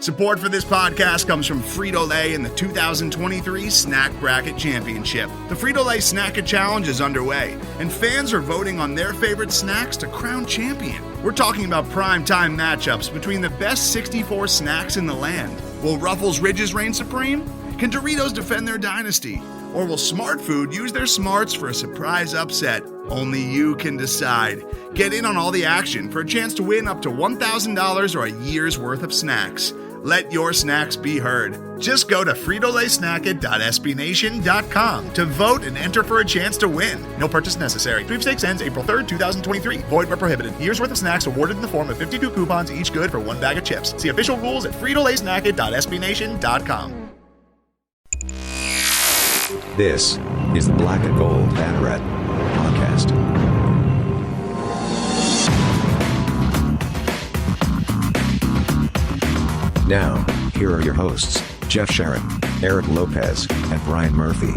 Support for this podcast comes from Frito-Lay and the 2023 Snack Bracket Championship. The Frito-Lay Snack-It Challenge is underway, and fans are voting on their favorite snacks to crown champion. We're talking about prime-time matchups between the best 64 snacks in the land. Will Ruffles Ridges reign supreme? Can Doritos defend their dynasty? Or will Smart Food use their smarts for a surprise upset? Only you can decide. Get in on all the action for a chance to win up to $1,000 or a year's worth of snacks. Let your snacks be heard. Just go to fritolaysnacket.sbnation.com to vote and enter for a chance to win. No purchase necessary. Sweepstakes ends April 3rd, 2023. Void where prohibited. Year's worth of snacks awarded in the form of 52 coupons, each good for one bag of chips. See official rules at fritolaysnacket.sbnation.com. This is the Black Gold Banneret Podcast. Now, here are your hosts, Jeff Sharon, Eric Lopez, and Brian Murphy.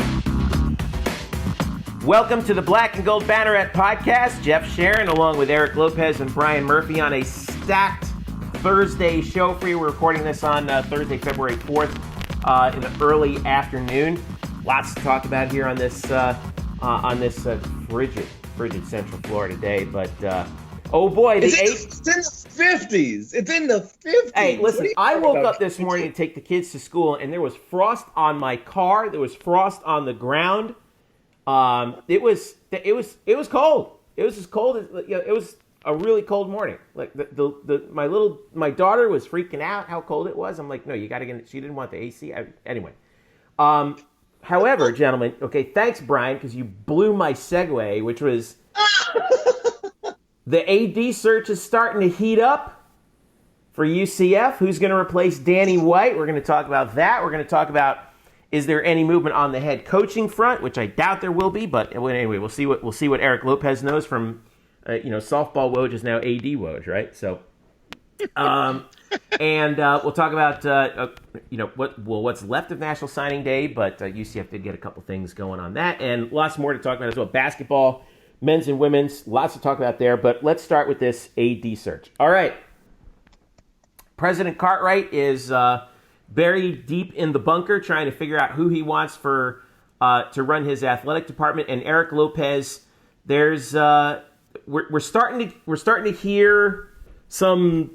Welcome to the Black and Gold Banneret Podcast. Jeff Sharon along with Eric Lopez and Brian Murphy on a stacked Thursday show for you. We're recording this on Thursday, February 4th in the early afternoon. Lots to talk about here on this frigid Central Florida day. But oh boy, it's in the 50s. It's in the 50s. Hey, listen, I woke up this morning to take the kids to school, and there was frost on my car. There was frost on the ground. It was cold. It was as cold as it was a really cold morning. Like my daughter was freaking out how cold it was. I'm like, no, you got to get. She didn't want the AC. Anyway. However, gentlemen, okay, thanks, Brian, because you blew my segue, which was the AD search is starting to heat up for UCF. Who's going to replace Danny White? We're going to talk about that. We're going to talk about is there any movement on the head coaching front, which I doubt there will be. But anyway, we'll see what Eric Lopez knows from softball Woj is now AD Woj, right? So. And we'll talk about what's left of National Signing Day, but UCF did get a couple things going on that, and lots more to talk about as well. Basketball, men's and women's, lots to talk about there. But let's start with this AD search. All right, President Cartwright is buried deep in the bunker, trying to figure out who he wants to run his athletic department. And Eric Lopez, there's we're starting to hear some.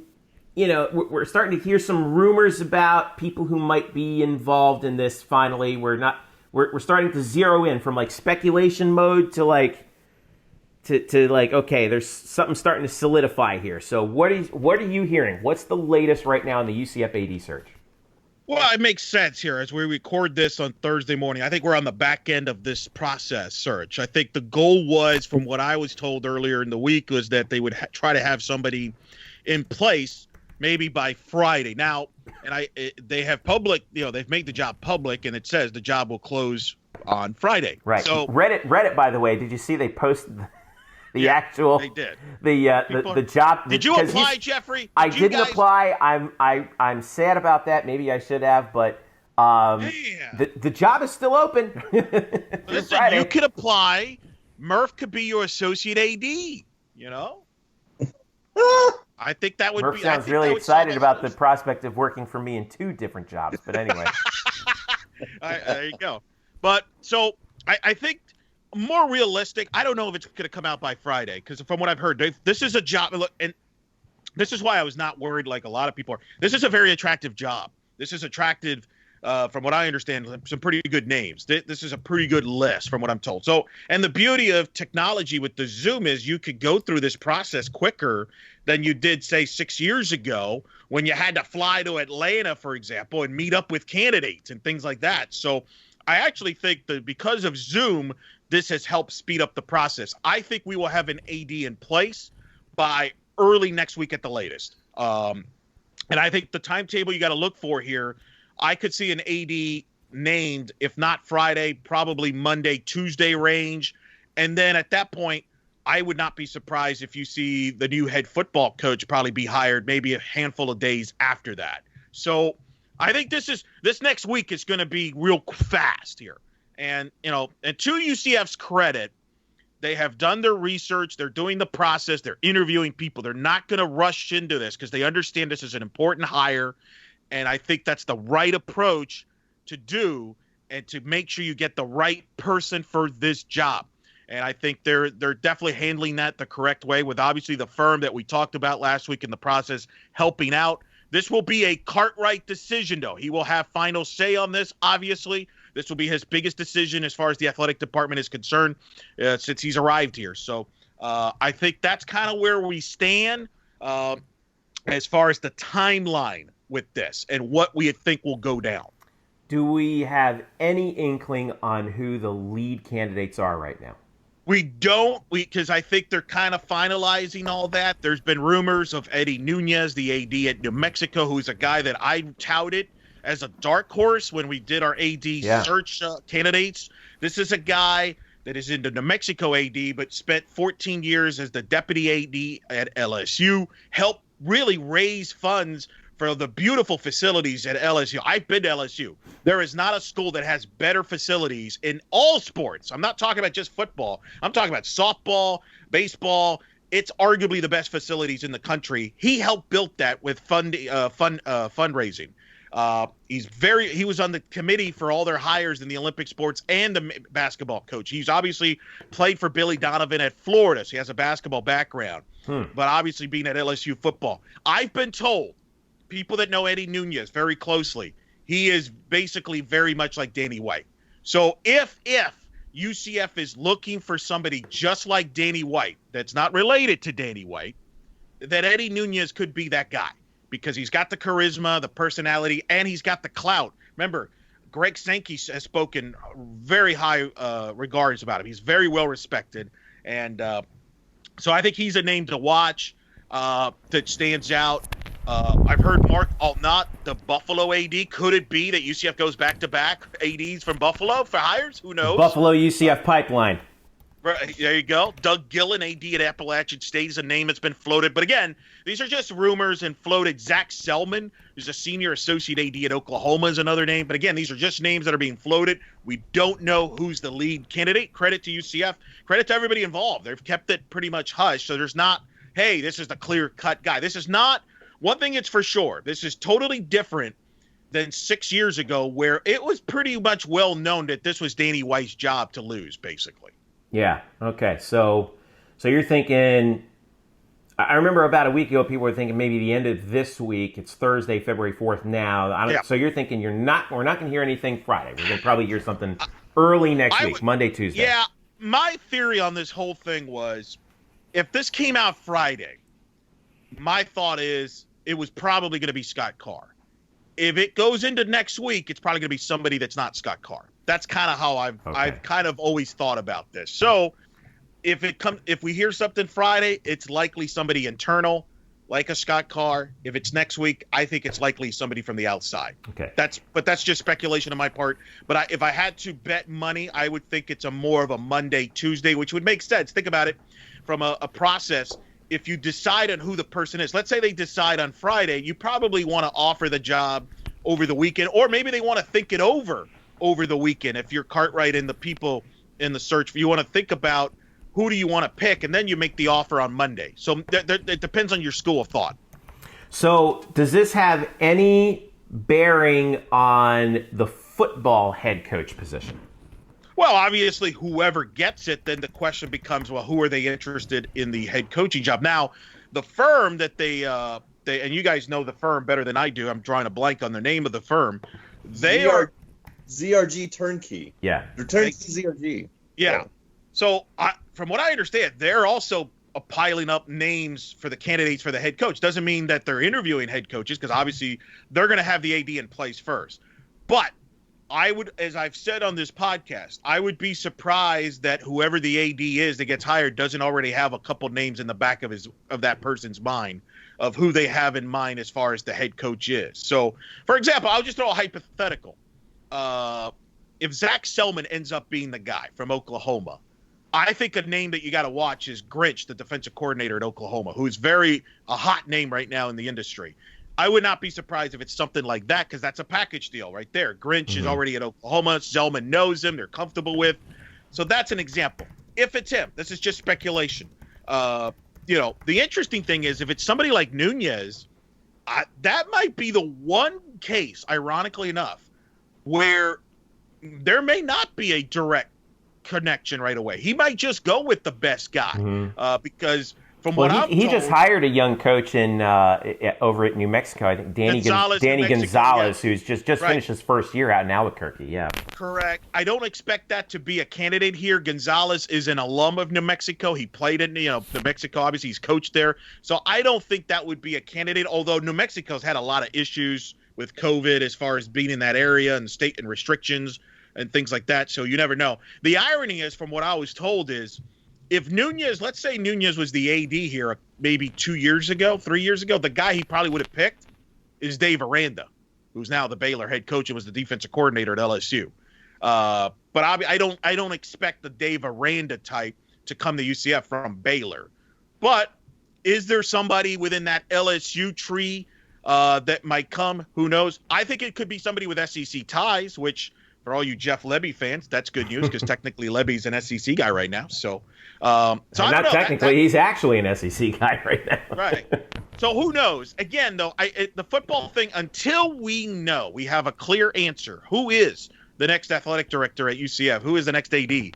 We're starting to hear some rumors about people who might be involved in this. Finally, we're starting to zero in from like speculation mode to okay, there's something starting to solidify here. So what are you hearing? What's the latest right now in the UCF AD search? Well, it makes sense here as we record this on Thursday morning. I think we're on the back end of this process search. I think the goal was, from what I was told earlier in the week, was that they would try to have somebody in place maybe by Friday. Now, and they have they've made the job public, and it says the job will close on Friday. Right. So Reddit, by the way, did you see they posted the actual? They did. The job. Did you apply, Jeffrey? I didn't apply. I'm sad about that. Maybe I should have, but the job is still open. Listen, you could apply. Murph could be your associate AD. I think that would Murph be. sounds really excited about the prospect of working for me in two different jobs. But anyway, there you go. But so I think more realistic. I don't know if it's going to come out by Friday, because from what I've heard, this is a job. And this is why I was not worried like a lot of people are. This is a very attractive job. This is attractive. From what I understand, some pretty good names. This is a pretty good list from what I'm told. So, and the beauty of technology with the Zoom is you could go through this process quicker than you did, say, 6 years ago when you had to fly to Atlanta, for example, and meet up with candidates and things like that. So I actually think that because of Zoom, this has helped speed up the process. I think we will have an AD in place by early next week at the latest. And I think the timetable you got to look for here, I could see an AD named, if not Friday, probably Monday, Tuesday range. And then at that point, I would not be surprised if you see the new head football coach probably be hired maybe a handful of days after that. So I think this next week is going to be real fast here. And, and to UCF's credit, they have done their research. They're doing the process. They're interviewing people. They're not going to rush into this because they understand this is an important hire. And I think that's the right approach to do and to make sure you get the right person for this job. And I think they're definitely handling that the correct way, with obviously the firm that we talked about last week in the process helping out. This will be a Cartwright decision, though. He will have final say on this, obviously. This will be his biggest decision as far as the athletic department is concerned since he's arrived here. So I think that's kind of where we stand as far as the timeline with this and what we think will go down. Do we have any inkling on who the lead candidates are right now? We don't, because I think they're kind of finalizing all that. There's been rumors of Eddie Nunez, the AD at New Mexico, who's a guy that I touted as a dark horse when we did our AD search candidates. This is a guy that is in the New Mexico AD, but spent 14 years as the deputy AD at LSU, helped really raise funds for the beautiful facilities at LSU. I've been to LSU. There is not a school that has better facilities in all sports. I'm not talking about just football. I'm talking about softball, baseball. It's arguably the best facilities in the country. He helped build that with fundraising. He was on the committee for all their hires in the Olympic sports and the basketball coach. He's obviously played for Billy Donovan at Florida, so he has a basketball background. But obviously being at LSU football. I've been told, people that know Eddie Nunez very closely, he is basically very much like Danny White. So if UCF is looking for somebody just like Danny White, that's not related to Danny White, that Eddie Nunez could be that guy, because he's got the charisma, the personality, and he's got the clout. Remember, Greg Sankey has spoken very high regards about him. He's very well respected. And so I think he's a name to watch that stands out. I've heard Mark Altnott, the Buffalo AD. Could it be that UCF goes back-to-back ADs from Buffalo for hires? Who knows? Buffalo UCF pipeline. Right, there you go. Doug Gillen, AD at Appalachian State, is a name that's been floated. But again, these are just rumors and floated. Zach Selman, who's a senior associate AD at Oklahoma, is another name. But again, these are just names that are being floated. We don't know who's the lead candidate. Credit to UCF. Credit to everybody involved. They've kept it pretty much hush. So there's not, hey, this is the clear-cut guy. This is not. One thing it's for sure, this is totally different than 6 years ago, where it was pretty much well known that this was Danny White's job to lose, basically. Yeah. Okay. So you're thinking, I remember about a week ago, people were thinking maybe the end of this week. It's Thursday, February 4th now. So you're thinking we're not going to hear anything Friday. We're going to probably hear something early next week, Monday, Tuesday. Yeah. My theory on this whole thing was, if this came out Friday, my thought is, it was probably going to be Scott Carr. If it goes into next week, it's probably going to be somebody that's not Scott Carr. That's kind of how I've kind of always thought about this. So if we hear something Friday, it's likely somebody internal, like a Scott Carr. If it's next week, I think it's likely somebody from the outside. Okay. That's just speculation on my part. But if I had to bet money, I would think it's more of a Monday, Tuesday, which would make sense. Think about it from a process. If you decide on who the person is, let's say they decide on Friday, you probably want to offer the job over the weekend, or maybe they want to think it over the weekend. If you're Cartwright and the people in the search, you want to think about who do you want to pick, and then you make the offer on Monday. So it depends on your school of thought. So does this have any bearing on the football head coach position? Well, obviously, whoever gets it, then the question becomes, well, who are they interested in the head coaching job? Now, the firm that they and you guys know the firm better than I do. I'm drawing a blank on the name of the firm. They are ZRG Turnkey. Yeah. They're Turnkey ZRG. Yeah. So from what I understand, they're also piling up names for the candidates for the head coach. Doesn't mean that they're interviewing head coaches, because obviously they're going to have the AD in place first. But I would, as I've said on this podcast, I would be surprised that whoever the AD is that gets hired doesn't already have a couple names in the back of that person's mind of who they have in mind as far as the head coach is. So, for example, I'll just throw a hypothetical. If Zach Selman ends up being the guy from Oklahoma, I think a name that you got to watch is Grinch, the defensive coordinator at Oklahoma, who is a hot name right now in the industry. I would not be surprised if it's something like that, because that's a package deal right there. Grinch is already at Oklahoma. Selman knows him. They're comfortable with. So that's an example. If it's him, this is just speculation. The interesting thing is if it's somebody like Nunez, that might be the one case, ironically enough, where there may not be a direct connection right away. He might just go with the best guy because from what I'm told, he just hired a young coach in over at New Mexico. I think Danny Gonzalez, who's just finished his first year out in Albuquerque. Yeah, correct. I don't expect that to be a candidate here. Gonzalez is an alum of New Mexico. He played in New Mexico. Obviously, he's coached there. So I don't think that would be a candidate. Although New Mexico's had a lot of issues with COVID as far as being in that area and state and restrictions and things like that. So you never know. The irony is, from what I was told, is if Nunez, let's say Nunez was the AD here maybe 3 years ago, the guy he probably would have picked is Dave Aranda, who's now the Baylor head coach and was the defensive coordinator at LSU. But I don't expect the Dave Aranda type to come to UCF from Baylor. But is there somebody within that LSU tree that might come? Who knows? I think it could be somebody with SEC ties, which for all you Jeff Lebby fans, that's good news because technically Lebby's an SEC guy right now. So not technically, he's actually an SEC guy right now. Right. So who knows? Again, though, the football thing, until we know, we have a clear answer. Who is the next athletic director at UCF? Who is the next AD?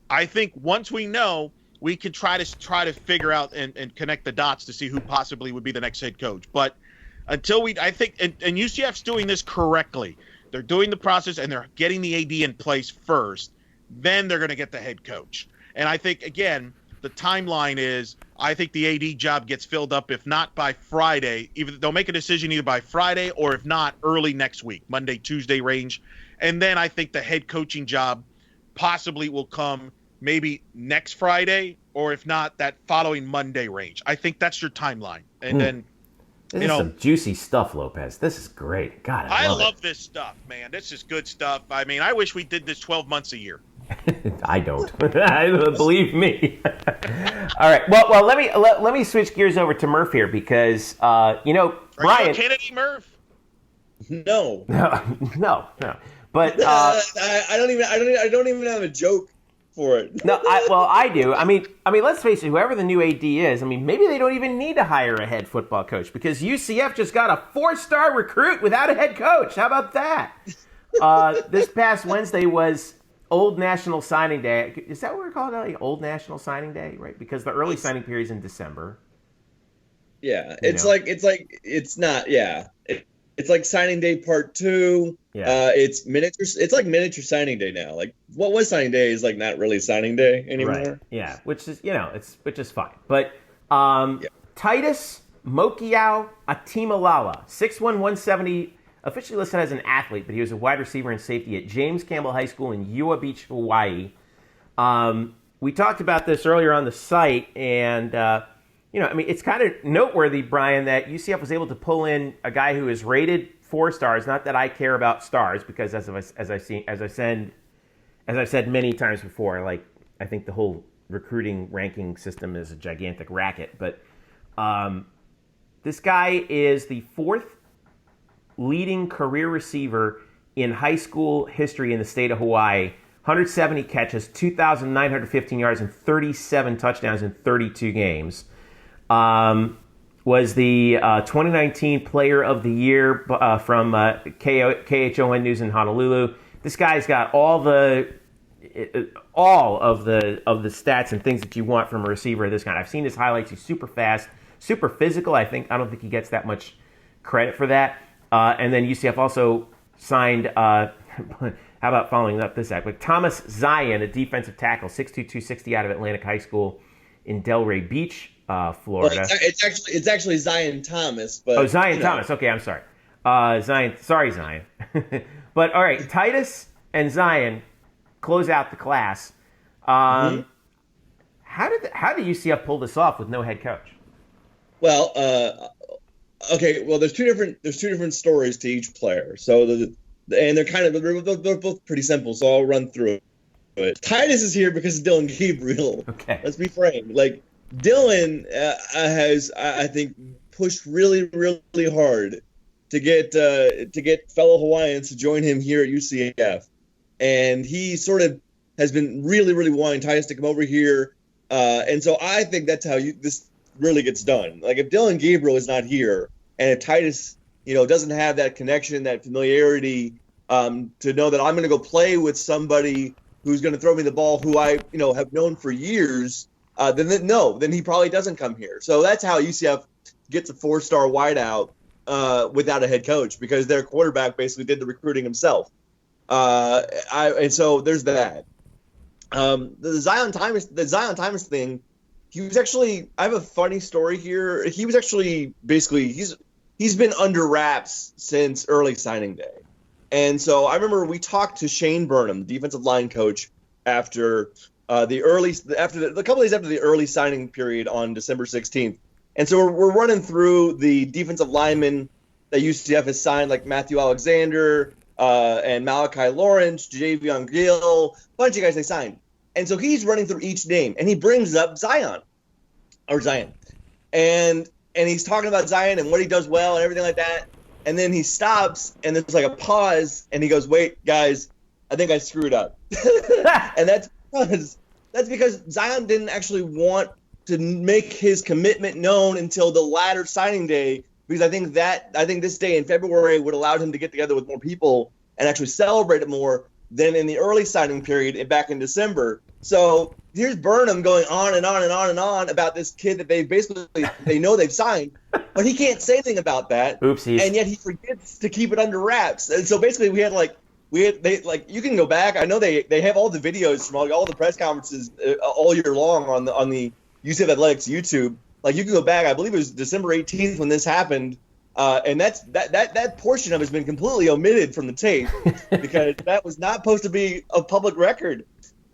I think once we know, we can try to figure out and connect the dots to see who possibly would be the next head coach. But until I think, and UCF's doing this correctly. They're doing the process and they're getting the AD in place first. Then they're going to get the head coach. And I think, again, the timeline is I think the AD job gets filled up, if not by Friday. They'll make a decision either by Friday or, if not, early next week, Monday, Tuesday range. And then I think the head coaching job possibly will come maybe next Friday or, if not, that following Monday range. I think that's your timeline. And then this is some juicy stuff, Lopez. This is great. God, I love this stuff, man. This is good stuff. I mean, I wish we did this 12 months a year. I don't. Believe me. All right. Well, let me switch gears over to Murph here because Brian. Are you a Kennedy, Murph? No. No. But I don't even have a joke for it. No, I do. I mean, let's face it. Whoever the new AD is, I mean, maybe they don't even need to hire a head football coach because UCF just got a 4-star recruit without a head coach. How about that? This past Wednesday was Old National Signing Day. Is that what we're calling it? Like Old National Signing Day, right? Because the early signing period is in December. Yeah, it's like signing day part 2. Yeah. It's like miniature signing day now. Like what was signing day is like not really signing day anymore. Right. Yeah, which is fine. But Titus Mokiao Atimalala, 6'1", 170, officially listed as an athlete, but he was a wide receiver and safety at James Campbell High School in Ua Beach, Hawaii. We talked about this earlier on the site, and it's kind of noteworthy, Brian, that UCF was able to pull in a guy who is rated 4 stars. Not that I care about stars, because as I've said many times before, like I think the whole recruiting ranking system is a gigantic racket. But this guy is the 4th leading career receiver in high school history in the state of Hawaii. 170 catches, 2,915 yards, and 37 touchdowns in 32 games. Was the 2019 Player of the Year from KHON News in Honolulu. This guy's got all of the stats and things that you want from a receiver of this kind. I've seen his highlights. He's super fast, super physical. I don't think he gets that much credit for that. And then UCF also signed. How about following up this act? Like Thomas Zion, a defensive tackle, 6'2", 260 out of Atlantic High School in Delray Beach, Florida. Well, it's actually Zion Thomas, but Zion Thomas. Okay, I'm sorry. Zion. Sorry, Zion. But all right, Titus and Zion close out the class. How did UCF pull this off with no head coach? Well, okay. Well, there's two different stories to each player. So they're both pretty simple. So I'll run through it. Titus is here because of Dylan Gabriel. Okay. Let's be frank. Like Dylan has, I think, pushed really, really hard to get fellow Hawaiians to join him here at UCF, and he sort of has been really, really wanting Titus to come over here, and so I think that's how this really gets done. Like if Dylan Gabriel is not here, and if Titus doesn't have that connection, that familiarity to know that I'm going to go play with somebody who's going to throw me the ball, who I have known for years, then he probably doesn't come here. So that's how UCF gets a 4-star wideout without a head coach, because their quarterback basically did the recruiting himself. And so there's that. The Zion Thomas thing. He was actually. I have a funny story here. He was actually basically he's been under wraps since early signing day, and so I remember we talked to Shane Burnham, defensive line coach, after a couple days after the early signing period on December 16th, and so we're running through the defensive linemen that UCF has signed, like Matthew Alexander and Malachi Lawrence, Javion Gill, a bunch of guys they signed. And so he's running through each name, and he brings up Zion. And he's talking about Zion and what he does well and everything like that. And then he stops, and there's like a pause, and he goes, "Wait, guys, I think I screwed up." And that's because Zion didn't actually want to make his commitment known until the latter signing day, because I think this day in February would allow him to get together with more people and actually celebrate it more than in the early signing period back in December. So here's Burnham going on and on and on and on about this kid that they know they've signed, but he can't say anything about that. Oopsies. And yet he forgets to keep it under wraps. And so basically you can go back. I know they have all the videos from all the press conferences all year long on the UCF Athletics YouTube. Like, you can go back. I believe it was December 18th when this happened. And that portion of it has been completely omitted from the tape because that was not supposed to be a public record.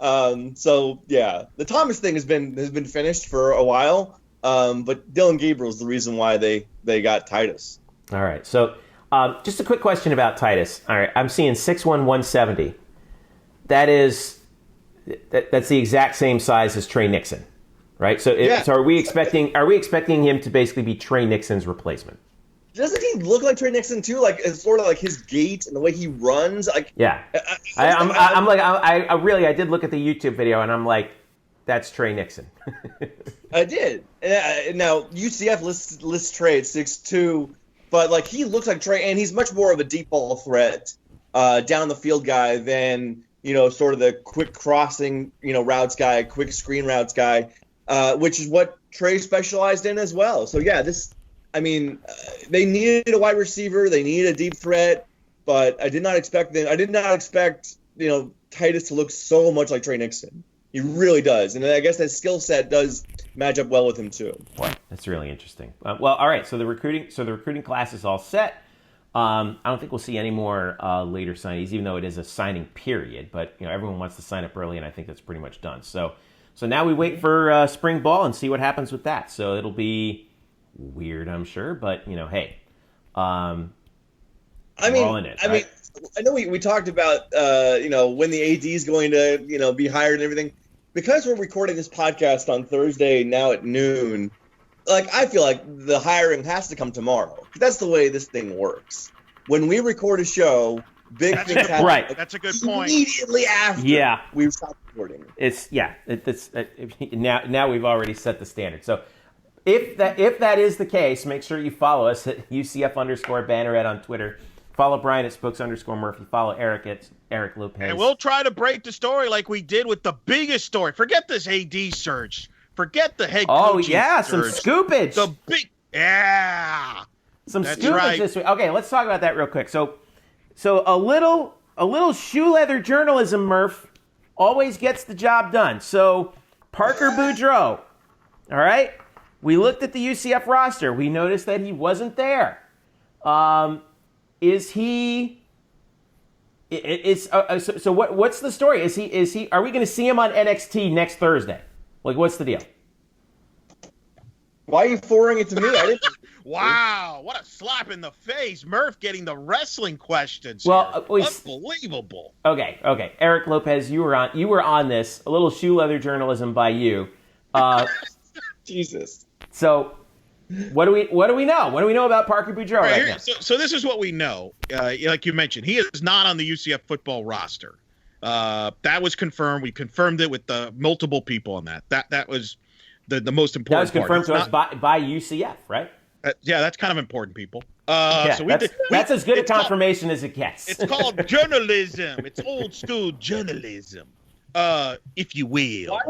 So yeah, the Thomas thing has been finished for a while. But Dylan Gabriel is the reason why they got Titus. All right. So just a quick question about Titus. All right, I'm seeing 6'1", 170. That's the exact same size as Trey Nixon, right? So so are we expecting him to basically be Trey Nixon's replacement? Doesn't he look like Trey Nixon too? Like, it's sort of like his gait and the way he runs. Like, yeah, I did look at the YouTube video and I'm like, that's Trey Nixon. I did. Now UCF lists Trey at 6'2", but like, he looks like Trey, and he's much more of a deep ball threat, down the field guy than sort of the quick crossing routes guy, quick screen routes guy, which is what Trey specialized in as well. So yeah, they needed a wide receiver. They needed a deep threat, but I did not expect Titus to look so much like Trey Nixon. He really does, and I guess that skill set does match up well with him too. Boy, that's really interesting. Well, all right. So the recruiting class is all set. I don't think we'll see any more later signees, even though it is a signing period. But everyone wants to sign up early, and I think that's pretty much done. So now we wait for spring ball and see what happens with that. So it'll be weird, I'm sure, but hey, we're all in it. I know we talked about when the AD is going to be hired and everything. Because we're recording this podcast on Thursday now at noon, like, I feel like the hiring has to come tomorrow. That's the way this thing works. When we record a show, big things happen. Right. That's a good point. Immediately after we stop recording. Now we've already set the standard. So if that is the case, make sure you follow us at UCF_Banneret on Twitter. Follow Brian at Spokes_Murphy. Follow Eric at Eric Lopez. And we'll try to break the story like we did with the biggest story. Forget this AD search. Forget the head coach. Oh, yeah, some search. scoopage. Some That's scoopage right. this week. Okay, let's talk about that real quick. So a little shoe leather journalism, Murph, always gets the job done. So Parker Boudreaux, all right? We looked at the UCF roster. We noticed that he wasn't there. Is he? So what's the story? Is he? Are we going to see him on NXT next Thursday? Like, what's the deal? Why are you forwarding it to me? I didn't. Wow, what a slap in the face. Murph getting the wrestling questions. Well, unbelievable. Okay. Eric Lopez, you were on this. A little shoe leather journalism by you. Jesus. So, what do we know? What do we know about Parker Boudreaux right now? So this is what we know. Like you mentioned, he is not on the UCF football roster. That was confirmed. We confirmed it with the multiple people on that. That was the most important part. That was confirmed to us by UCF, right? Yeah, that's kind of important, people. That's as good a confirmation as it gets. It's called journalism. It's old school journalism, if you will.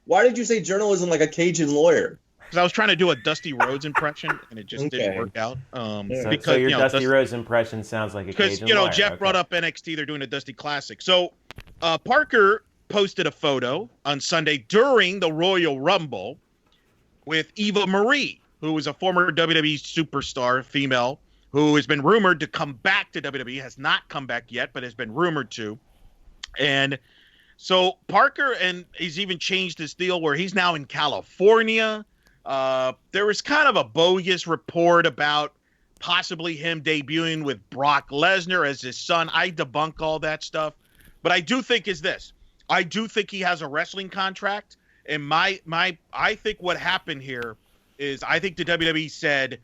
Why did you say journalism like a Cajun lawyer? Because I was trying to do a Dusty Rhodes impression, and it just didn't work out. So your Dusty Rhodes impression sounds like a Cajun lawyer. Because, Jeff brought up NXT. They're doing a Dusty Classic. So Parker posted a photo on Sunday during the Royal Rumble with Eva Marie, who is a former WWE superstar, female, who has been rumored to come back to WWE, has not come back yet, but has been rumored to. And so Parker, and he's even changed his deal where he's now in California. There was kind of a bogus report about possibly him debuting with Brock Lesnar as his son. I debunk all that stuff. But I do think I do think he has a wrestling contract. And I think what happened here is I think the WWE said,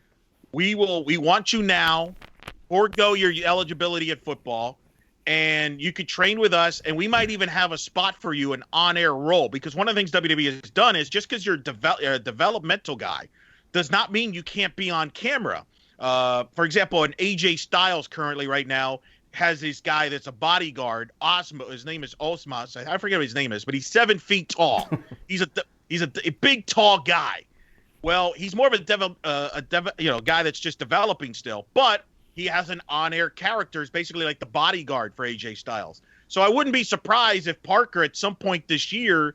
we want you now, forego your eligibility at football, and you could train with us, and we might even have a spot for you, an on-air role. Because one of the things WWE has done is just because you're a developmental guy does not mean you can't be on camera. For example, an AJ Styles currently right now has this guy that's a bodyguard, Osmo. His name is Osmos. I forget what his name is, but he's 7 feet tall. He's a big, tall guy. Well, he's more of a guy that's just developing still, but he has an on-air character, is basically like the bodyguard for AJ Styles. So I wouldn't be surprised if Parker at some point this year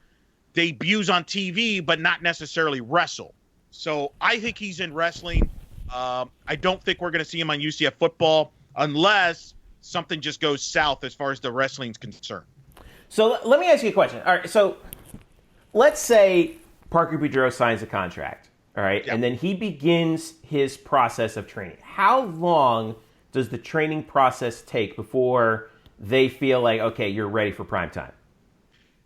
debuts on TV, but not necessarily wrestle. So I think he's in wrestling. I don't think we're going to see him on UCF football unless something just goes south as far as the wrestling's concerned. So let me ask you a question. All right, so let's say Parker Boudreaux signs a contract, all right, and then he begins his process of training. How long does the training process take before they feel like, okay, you're ready for prime time?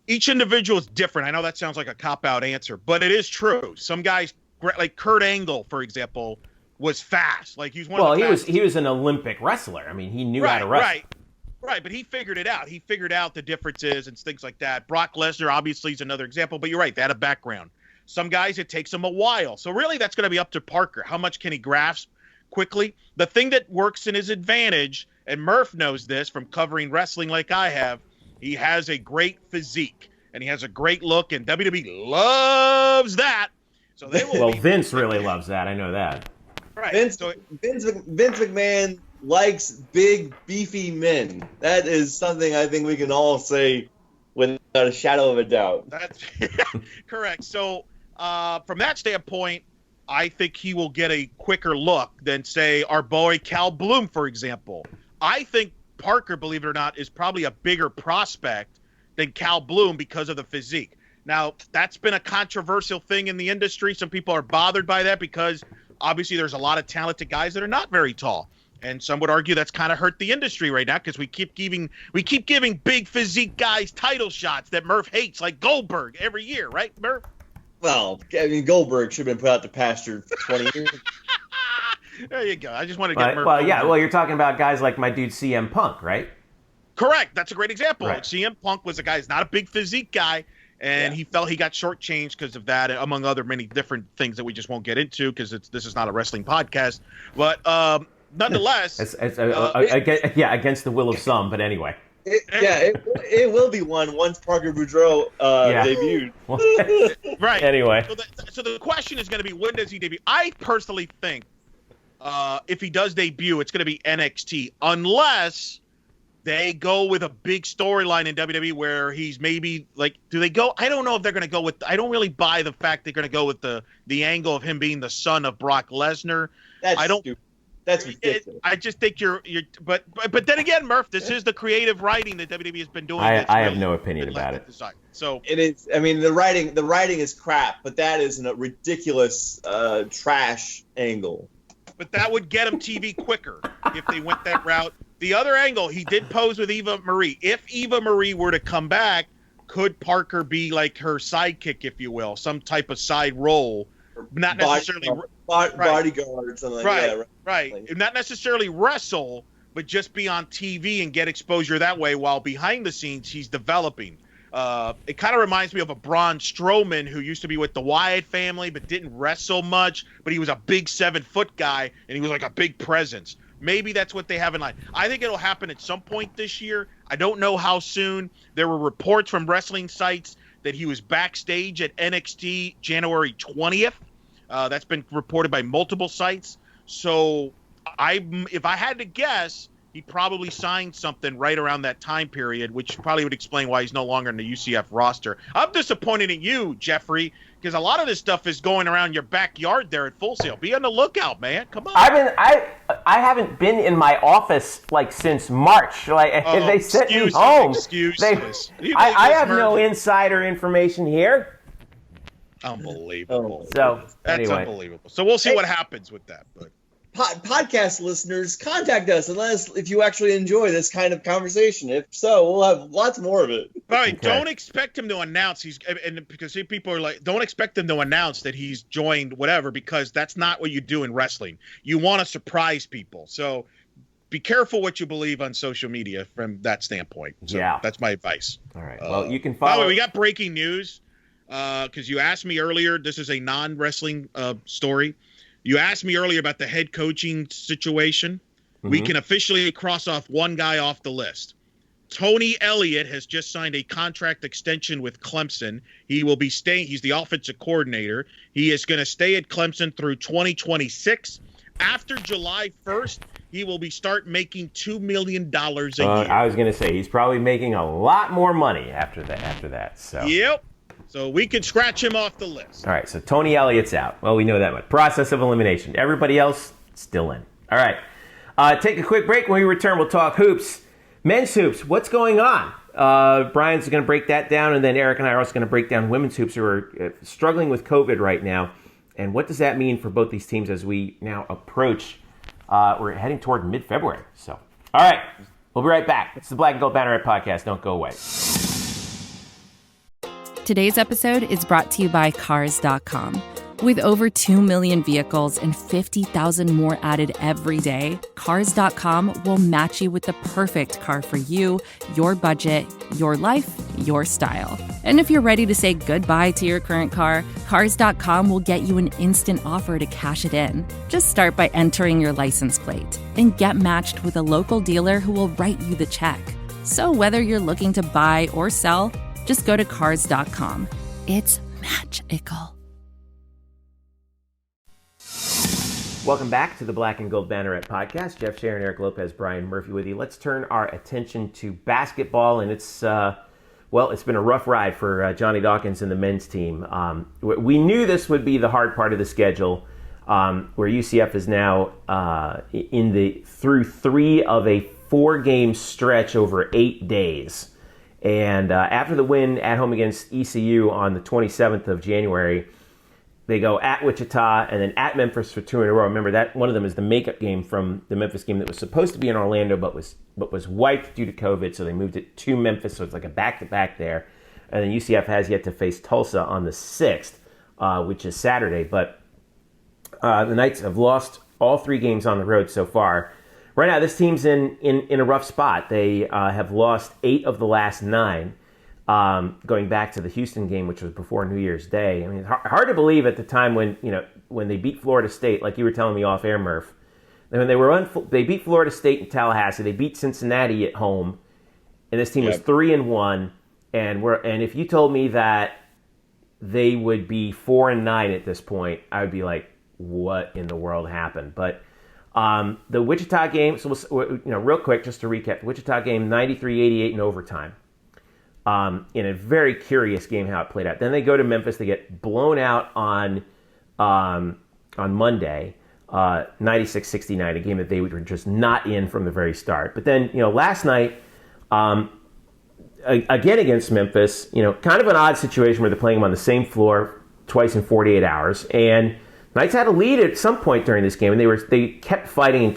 Each individual is different. I know that sounds like a cop-out answer, but it is true. Some guys, like Kurt Angle, for example, was fast. Like he's one of the fastest. He was an Olympic wrestler. I mean, he knew how to wrestle. Right, but he figured it out. He figured out the differences and things like that. Brock Lesnar obviously is another example, but you're right, they had a background. Some guys, it takes them a while. So really that's going to be up to Parker. How much can he grasp quickly? The thing that works in his advantage, and Murph knows this from covering wrestling like I have, he has a great physique and he has a great look, and WWE loves that. So they will Vince really loves that. I know that. Right. Vince McMahon likes big, beefy men. That is something I think we can all say without a shadow of a doubt. That's correct. So from that standpoint, I think he will get a quicker look than, say, our boy Cal Bloom, for example. I think Parker, believe it or not, is probably a bigger prospect than Cal Bloom because of the physique. Now, that's been a controversial thing in the industry. Some people are bothered by that because obviously there's a lot of talented guys that are not very tall. And some would argue that's kind of hurt the industry right now because we keep giving big physique guys title shots that Murph hates, like Goldberg, every year, right, Murph? Well, I mean, Goldberg should have been put out to pasture for 20 years. There you go. I just want to get Murph. Well, yeah. Well, you're talking about guys like my dude CM Punk, right? Correct. That's a great example. Right. CM Punk was a guy who's not a big physique guy, and he felt he got shortchanged because of that, among other many different things that we just won't get into because this is not a wrestling podcast. But nonetheless, against the will of some. But anyway, it will be one once Parker Boudreaux debuted. Right. Anyway, so the question is going to be, when does he debut? I personally think if he does debut, it's going to be NXT, unless they go with a big storyline in WWE where he's maybe like, do they go? I don't know if they're going to go with. I don't really buy the fact they're going to go with the angle of him being the son of Brock Lesnar. Stupid. That's ridiculous. I just think you're. But then again, Murph, this is the creative writing that WWE has been doing. I have no opinion about it. So it is. I mean, the writing is crap, but that is a ridiculous trash angle. But that would get him TV quicker if they went that route. The other angle, he did pose with Eva Marie. If Eva Marie were to come back, could Parker be like her sidekick, if you will, some type of side role? Not necessarily bodyguard or something like that. Right. Not necessarily wrestle, but just be on TV and get exposure that way while behind the scenes he's developing. It kind of reminds me of a Braun Strowman who used to be with the Wyatt family but didn't wrestle much, but he was a big 7-foot guy, and he was like a big presence. Maybe that's what they have in line. I think it'll happen at some point this year. I don't know how soon. There were reports from wrestling sites that he was backstage at NXT January 20th. That's been reported by multiple sites. So if I had to guess, he probably signed something right around that time period, which probably would explain why he's no longer in the UCF roster. I'm disappointed in you, Jeffrey, because a lot of this stuff is going around your backyard there at Full Sail. Be on the lookout, man. Come on. I haven't been in my office like since March. Like they sent me home. Excuses. I have no insider information here. Unbelievable. So that's anyway. Unbelievable. So we'll see what happens with that. But podcast listeners, contact us and let us if you actually enjoy this kind of conversation. If so, we'll have lots more of it. All right, Don't expect him to announce because people are like, don't expect him to announce that he's joined whatever, because that's not what you do in wrestling. You want to surprise people. So be careful what you believe on social media from that standpoint. So that's my advice. All right. Well, you can follow. By the way, we got breaking news because you asked me earlier. This is a non-wrestling story. You asked me earlier about the head coaching situation. Mm-hmm. We can officially cross off one guy off the list. Tony Elliott has just signed a contract extension with Clemson. He will be staying. He's the offensive coordinator. He is going to stay at Clemson through 2026. After July 1st, he will start making $2 million a year. I was going to say, he's probably making a lot more money after that. So. Yep. So we can scratch him off the list. All right, so Tony Elliott's out. Well, we know that much. Process of elimination. Everybody else, still in. All right. Take a quick break. When we return, we'll talk hoops. Men's hoops, what's going on? Brian's going to break that down, and then Eric and I are also going to break down women's hoops who are struggling with COVID right now. And what does that mean for both these teams as we now approach, we're heading toward mid-February. So, all right, we'll be right back. It's the Black Gold Banneret Podcast. Don't go away. Today's episode is brought to you by Cars.com. With over 2 million vehicles and 50,000 more added every day, Cars.com will match you with the perfect car for you, your budget, your life, your style. And if you're ready to say goodbye to your current car, Cars.com will get you an instant offer to cash it in. Just start by entering your license plate and get matched with a local dealer who will write you the check. So whether you're looking to buy or sell, just go to Cars.com. It's magical. Welcome back to the Black and Gold Banneret Podcast. Jeff Sharon, Eric Lopez, Brian Murphy with you. Let's turn our attention to basketball, and it's been a rough ride for Johnny Dawkins and the men's team. We knew this would be the hard part of the schedule, where UCF is now through 3 of a 4-game stretch over 8 days. And after the win at home against ECU on the 27th of January, they go at Wichita and then at Memphis for 2 in a row. Remember, that one of them is the makeup game from the Memphis game that was supposed to be in Orlando but was wiped due to COVID, so they moved it to Memphis, so it's like a back-to-back there. And then UCF has yet to face Tulsa on the 6th, which is Saturday. But the Knights have lost all 3 games on the road so far. Right now, this team's in a rough spot. They have lost 8 of the last 9, going back to the Houston game, which was before New Year's Day. I mean, it's hard to believe at the time when they beat Florida State, like you were telling me off air, Murph. When they beat Florida State in Tallahassee, they beat Cincinnati at home, and this team was 3-1. And if you told me that they would be 4-9 at this point, I would be like, what in the world happened? But the Wichita game, so real quick, just to recap, the Wichita game, 93-88 in overtime. In a very curious game how it played out. Then they go to Memphis, they get blown out on Monday, 96-69, a game that they were just not in from the very start. But then, last night, again against Memphis, kind of an odd situation where they're playing them on the same floor twice in 48 hours, and Knights had a lead at some point during this game, and they kept fighting,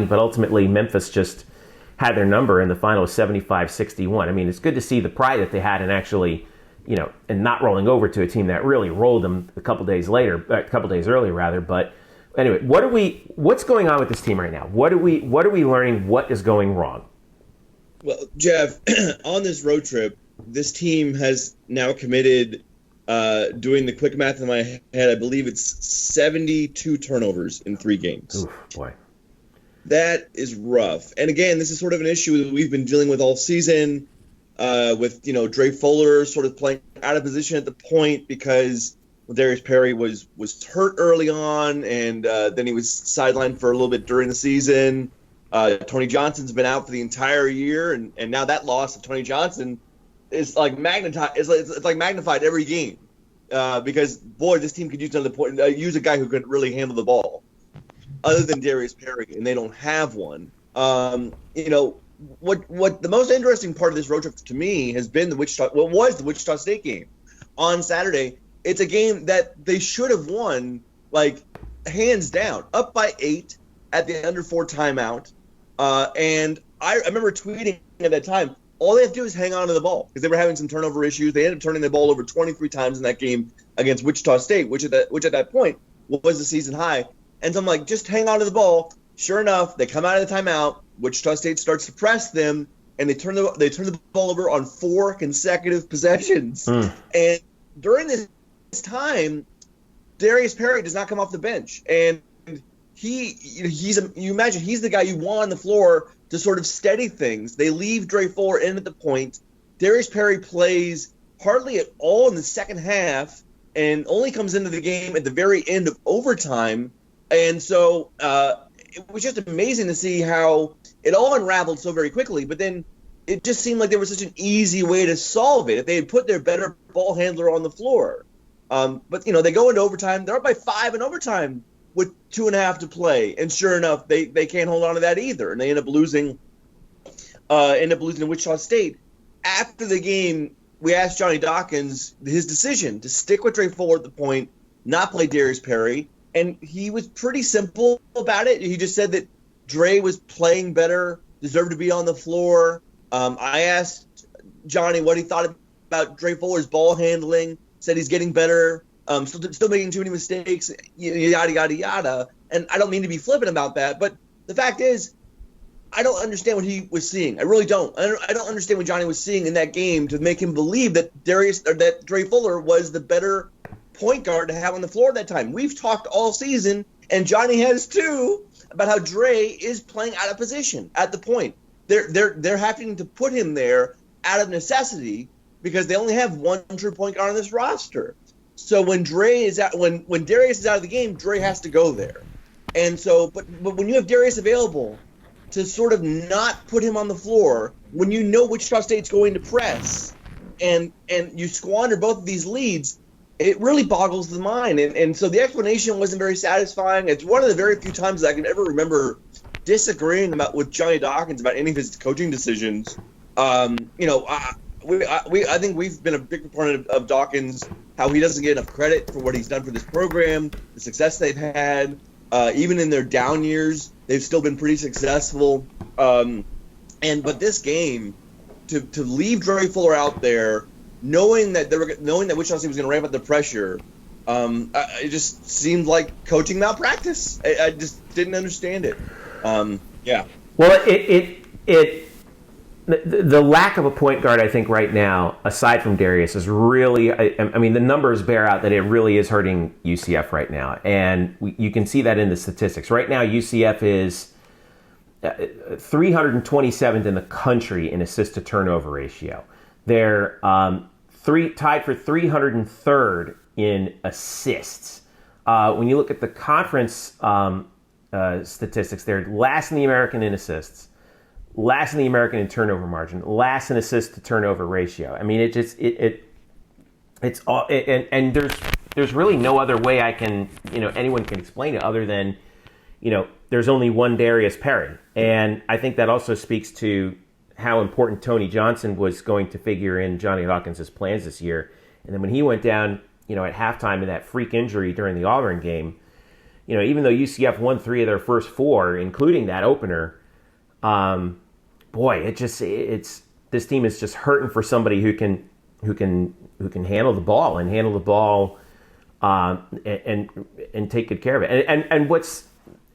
but ultimately Memphis just had their number in the final 75-61. I mean, it's good to see the pride that they had in actually, and not rolling over to a team that really rolled them a couple days earlier rather. But anyway, what's going on with this team right now? What are we learning? What is going wrong? Well, Jeff, on this road trip, this team has now committed, doing the quick math in my head, I believe it's 72 turnovers in 3 games. Oof, boy. That is rough. And again, this is sort of an issue that we've been dealing with all season, with, Dre Fuller sort of playing out of position at the point because Darius Perry was hurt early on, and then he was sidelined for a little bit during the season. Tony Johnson's been out for the entire year, and now that loss of Tony Johnson is like magnified. It's like magnified every game because boy, this team could use another point. Use a guy who could really handle the ball, other than Darius Perry, and they don't have one. What the most interesting part of this road trip to me has been the Wichita State game on Saturday. It's a game that they should have won, like hands down, up by 8 at the under 4 timeout. And I remember tweeting at that time, all they have to do is hang on to the ball because they were having some turnover issues. They ended up turning the ball over 23 times in that game against Wichita State, which at that point was the season high. And so I'm like, just hang on to the ball. Sure enough, they come out of the timeout. Wichita State starts to press them, and they turn the ball over on 4 consecutive possessions. And during this time, Darius Perry does not come off the bench, and you imagine he's the guy you want on the floor to sort of steady things. They leave Dre Fuller in at the point. Darius Perry plays hardly at all in the second half and only comes into the game at the very end of overtime. And so it was just amazing to see how it all unraveled so very quickly. But then it just seemed like there was such an easy way to solve it if they had put their better ball handler on the floor. But they go into overtime. They're up by 5 in overtime with 2.5 to play, and sure enough, they can't hold on to that either, and they end up losing to Wichita State. After the game, we asked Johnny Dawkins his decision to stick with Dre Fuller at the point, not play Darius Perry, and he was pretty simple about it. He just said that Dre was playing better, deserved to be on the floor. I asked Johnny what he thought about Dre Fuller's ball handling. Said he's getting better, still making too many mistakes, yada, yada, yada. And I don't mean to be flippant about that, but the fact is, I don't understand what he was seeing. I really don't. I don't understand what Johnny was seeing in that game to make him believe that Dre Fuller was the better point guard to have on the floor at that time. We've talked all season, and Johnny has too, about how Dre is playing out of position at the point. They're having to put him there out of necessity, because they only have one true point guard on this roster. So when Darius is out of the game, Dre has to go there. And so, but when you have Darius available to sort of not put him on the floor, when you know Wichita State's going to press, and you squander both of these leads, it really boggles the mind. And so the explanation wasn't very satisfying. It's one of the very few times I can ever remember disagreeing with Johnny Dawkins about any of his coaching decisions. I think we've been a big proponent of Dawkins, how he doesn't get enough credit for what he's done for this program, the success they've had. Even in their down years, they've still been pretty successful. But this game, to leave Dre Fuller out there, knowing that Wichita State was going to ramp up the pressure, it just seemed like coaching malpractice. I just didn't understand it. Yeah. Well, the lack of a point guard, I think, right now, aside from Darius, is really, I mean, the numbers bear out that it really is hurting UCF right now. And you can see that in the statistics. Right now, UCF is 327th in the country in assist-to-turnover ratio. They're tied for 303rd in assists. When you look at the conference statistics, they're last in the American in assists, last in the American in turnover margin, last in assist to turnover ratio. I mean, it's all, and there's really no other way anyone can explain it other than, there's only one Darius Perry. And I think that also speaks to how important Tony Johnson was going to figure in Johnny Dawkins' plans this year. And then when he went down, at halftime in that freak injury during the Auburn game, even though UCF won 3 of their first 4, including that opener, this team is just hurting for somebody who can handle the ball and and take good care of it.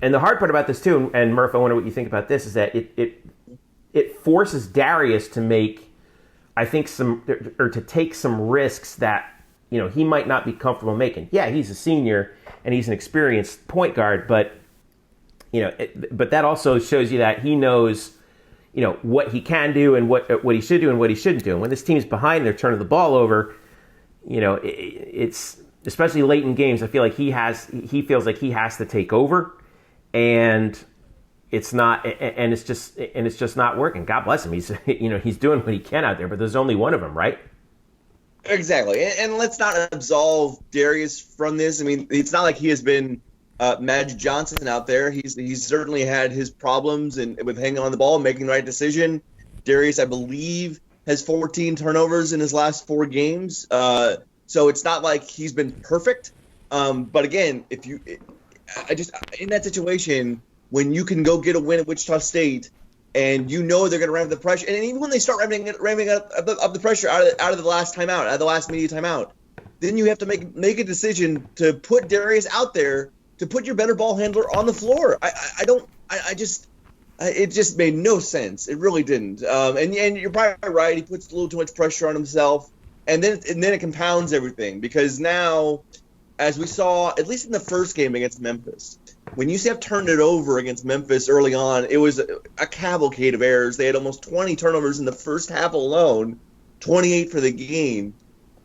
And the hard part about this too, and Murph, I wonder what you think about this, is that it forces Darius to make I think to take some risks that, he might not be comfortable making. Yeah, he's a senior and he's an experienced point guard, but but that also shows you that he knows, what he can do and what he should do and what he shouldn't do. And when this team's behind, they're turning the ball over. It's especially late in games. I feel like he feels like he has to take over, and it's not, and it's just not working. God bless him. He's he's doing what he can out there, but there's only one of them, right? Exactly, and let's not absolve Darius from this. I mean, it's not like he has been Magic Johnson out there. He's certainly had his problems and with hanging on the ball and making the right decision. Darius, I believe, has 14 turnovers in his last 4 games. So it's not like he's been perfect. But again, in that situation, when you can go get a win at Wichita State and they're going to ramp the pressure, and even when they start ramping up the pressure out of the last timeout, out of the last media timeout, then you have to make a decision to put Darius out there, to put your better ball handler on the floor. It just made no sense. It really didn't. And you're probably right. He puts a little too much pressure on himself, and then it compounds everything, because now, as we saw, at least in the first game against Memphis, when UCF turned it over against Memphis early on, it was a cavalcade of errors. They had almost 20 turnovers in the first half alone, 28 for the game.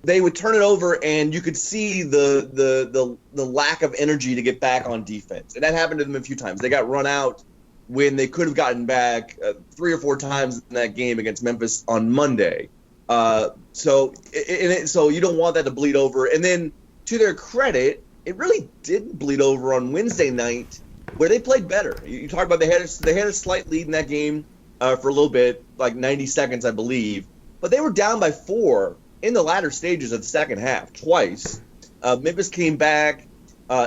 They would turn it over, and you could see the lack of energy to get back on defense. And that happened to them a few times. They got run out when they could have gotten back 3 or 4 times in that game against Memphis on Monday. So you don't want that to bleed over. And then, to their credit, it really didn't bleed over on Wednesday night, where they played better. You talk about they had a slight lead in that game for a little bit, like 90 seconds, I believe. But they were down by 4 in the latter stages of the second half, twice. Memphis came back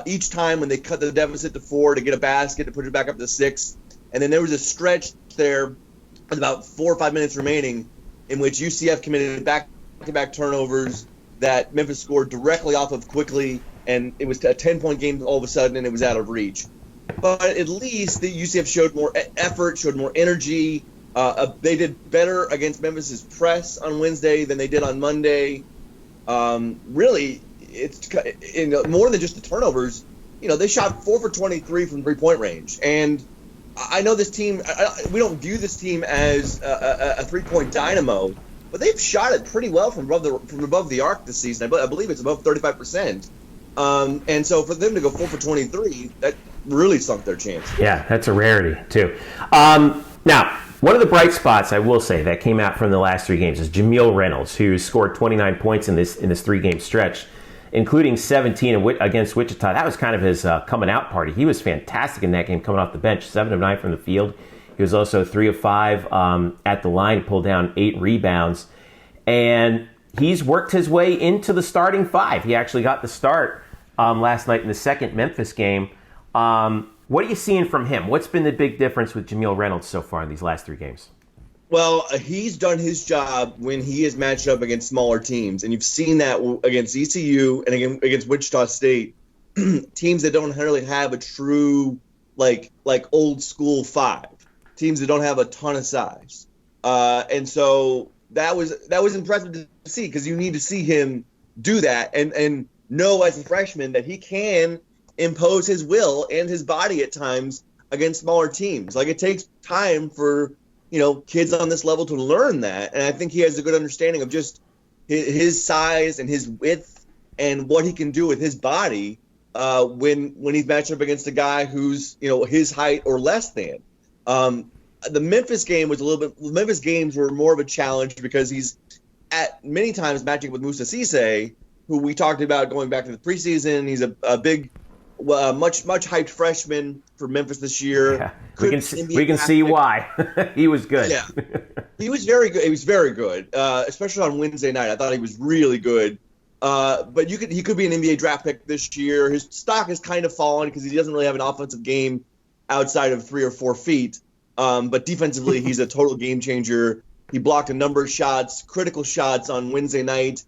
each time when they cut the deficit to 4 to get a basket to put it back up to 6. And then there was a stretch there with about 4 or 5 minutes remaining in which UCF committed back-to-back turnovers that Memphis scored directly off of quickly, and it was a 10-point game all of a sudden, and it was out of reach. But at least the UCF showed more effort, showed more energy. They did better against Memphis's press on Wednesday than they did on Monday. Really, it's more than just the turnovers. They shot 4 for 23 from three-point range, and I know this team. We don't view this team as a three-point dynamo, but they've shot it pretty well from above the arc this season. I believe it's above 35%. And so for them to go 4 for 23, that really sunk their chance. Yeah, that's a rarity too. Now, one of the bright spots I will say that came out from the last 3 games is Jameel Reynolds, who scored 29 points in this 3-game stretch, including 17 against Wichita. That was kind of his coming out party. He was fantastic in that game, coming off the bench, 7 of 9 from the field. He was also 3 of 5 at the line. He pulled down 8 rebounds, and he's worked his way into the starting 5. He actually got the start last night in the second Memphis game. What are you seeing from him? What's been the big difference with Jameel Reynolds so far in these last 3 games? Well, he's done his job when he is matched up against smaller teams, and you've seen that against ECU and against Wichita State, teams that don't really have a true like old school 5, teams that don't have a ton of size, and so that was impressive to see, because you need to see him do that and know as a freshman that he can impose his will and his body at times against smaller teams. Like, it takes time for kids on this level to learn that, and I think he has a good understanding of just his size and his width and what he can do with his body when he's matched up against a guy who's his height or less than. The Memphis game was Memphis games were more of a challenge because he's at many times matching with Musa Cisse, who we talked about going back to the preseason. He's a big, much hyped freshman for Memphis this year. Yeah, we can see why. He was good. Yeah, he was very good. He was very good, especially on Wednesday night. I thought he was really good. But he could be an NBA draft pick this year. His stock has kind of fallen because he doesn't really have an offensive game outside of 3 or 4 feet. But defensively, he's a total game changer. He blocked a number of shots, critical shots on Wednesday night.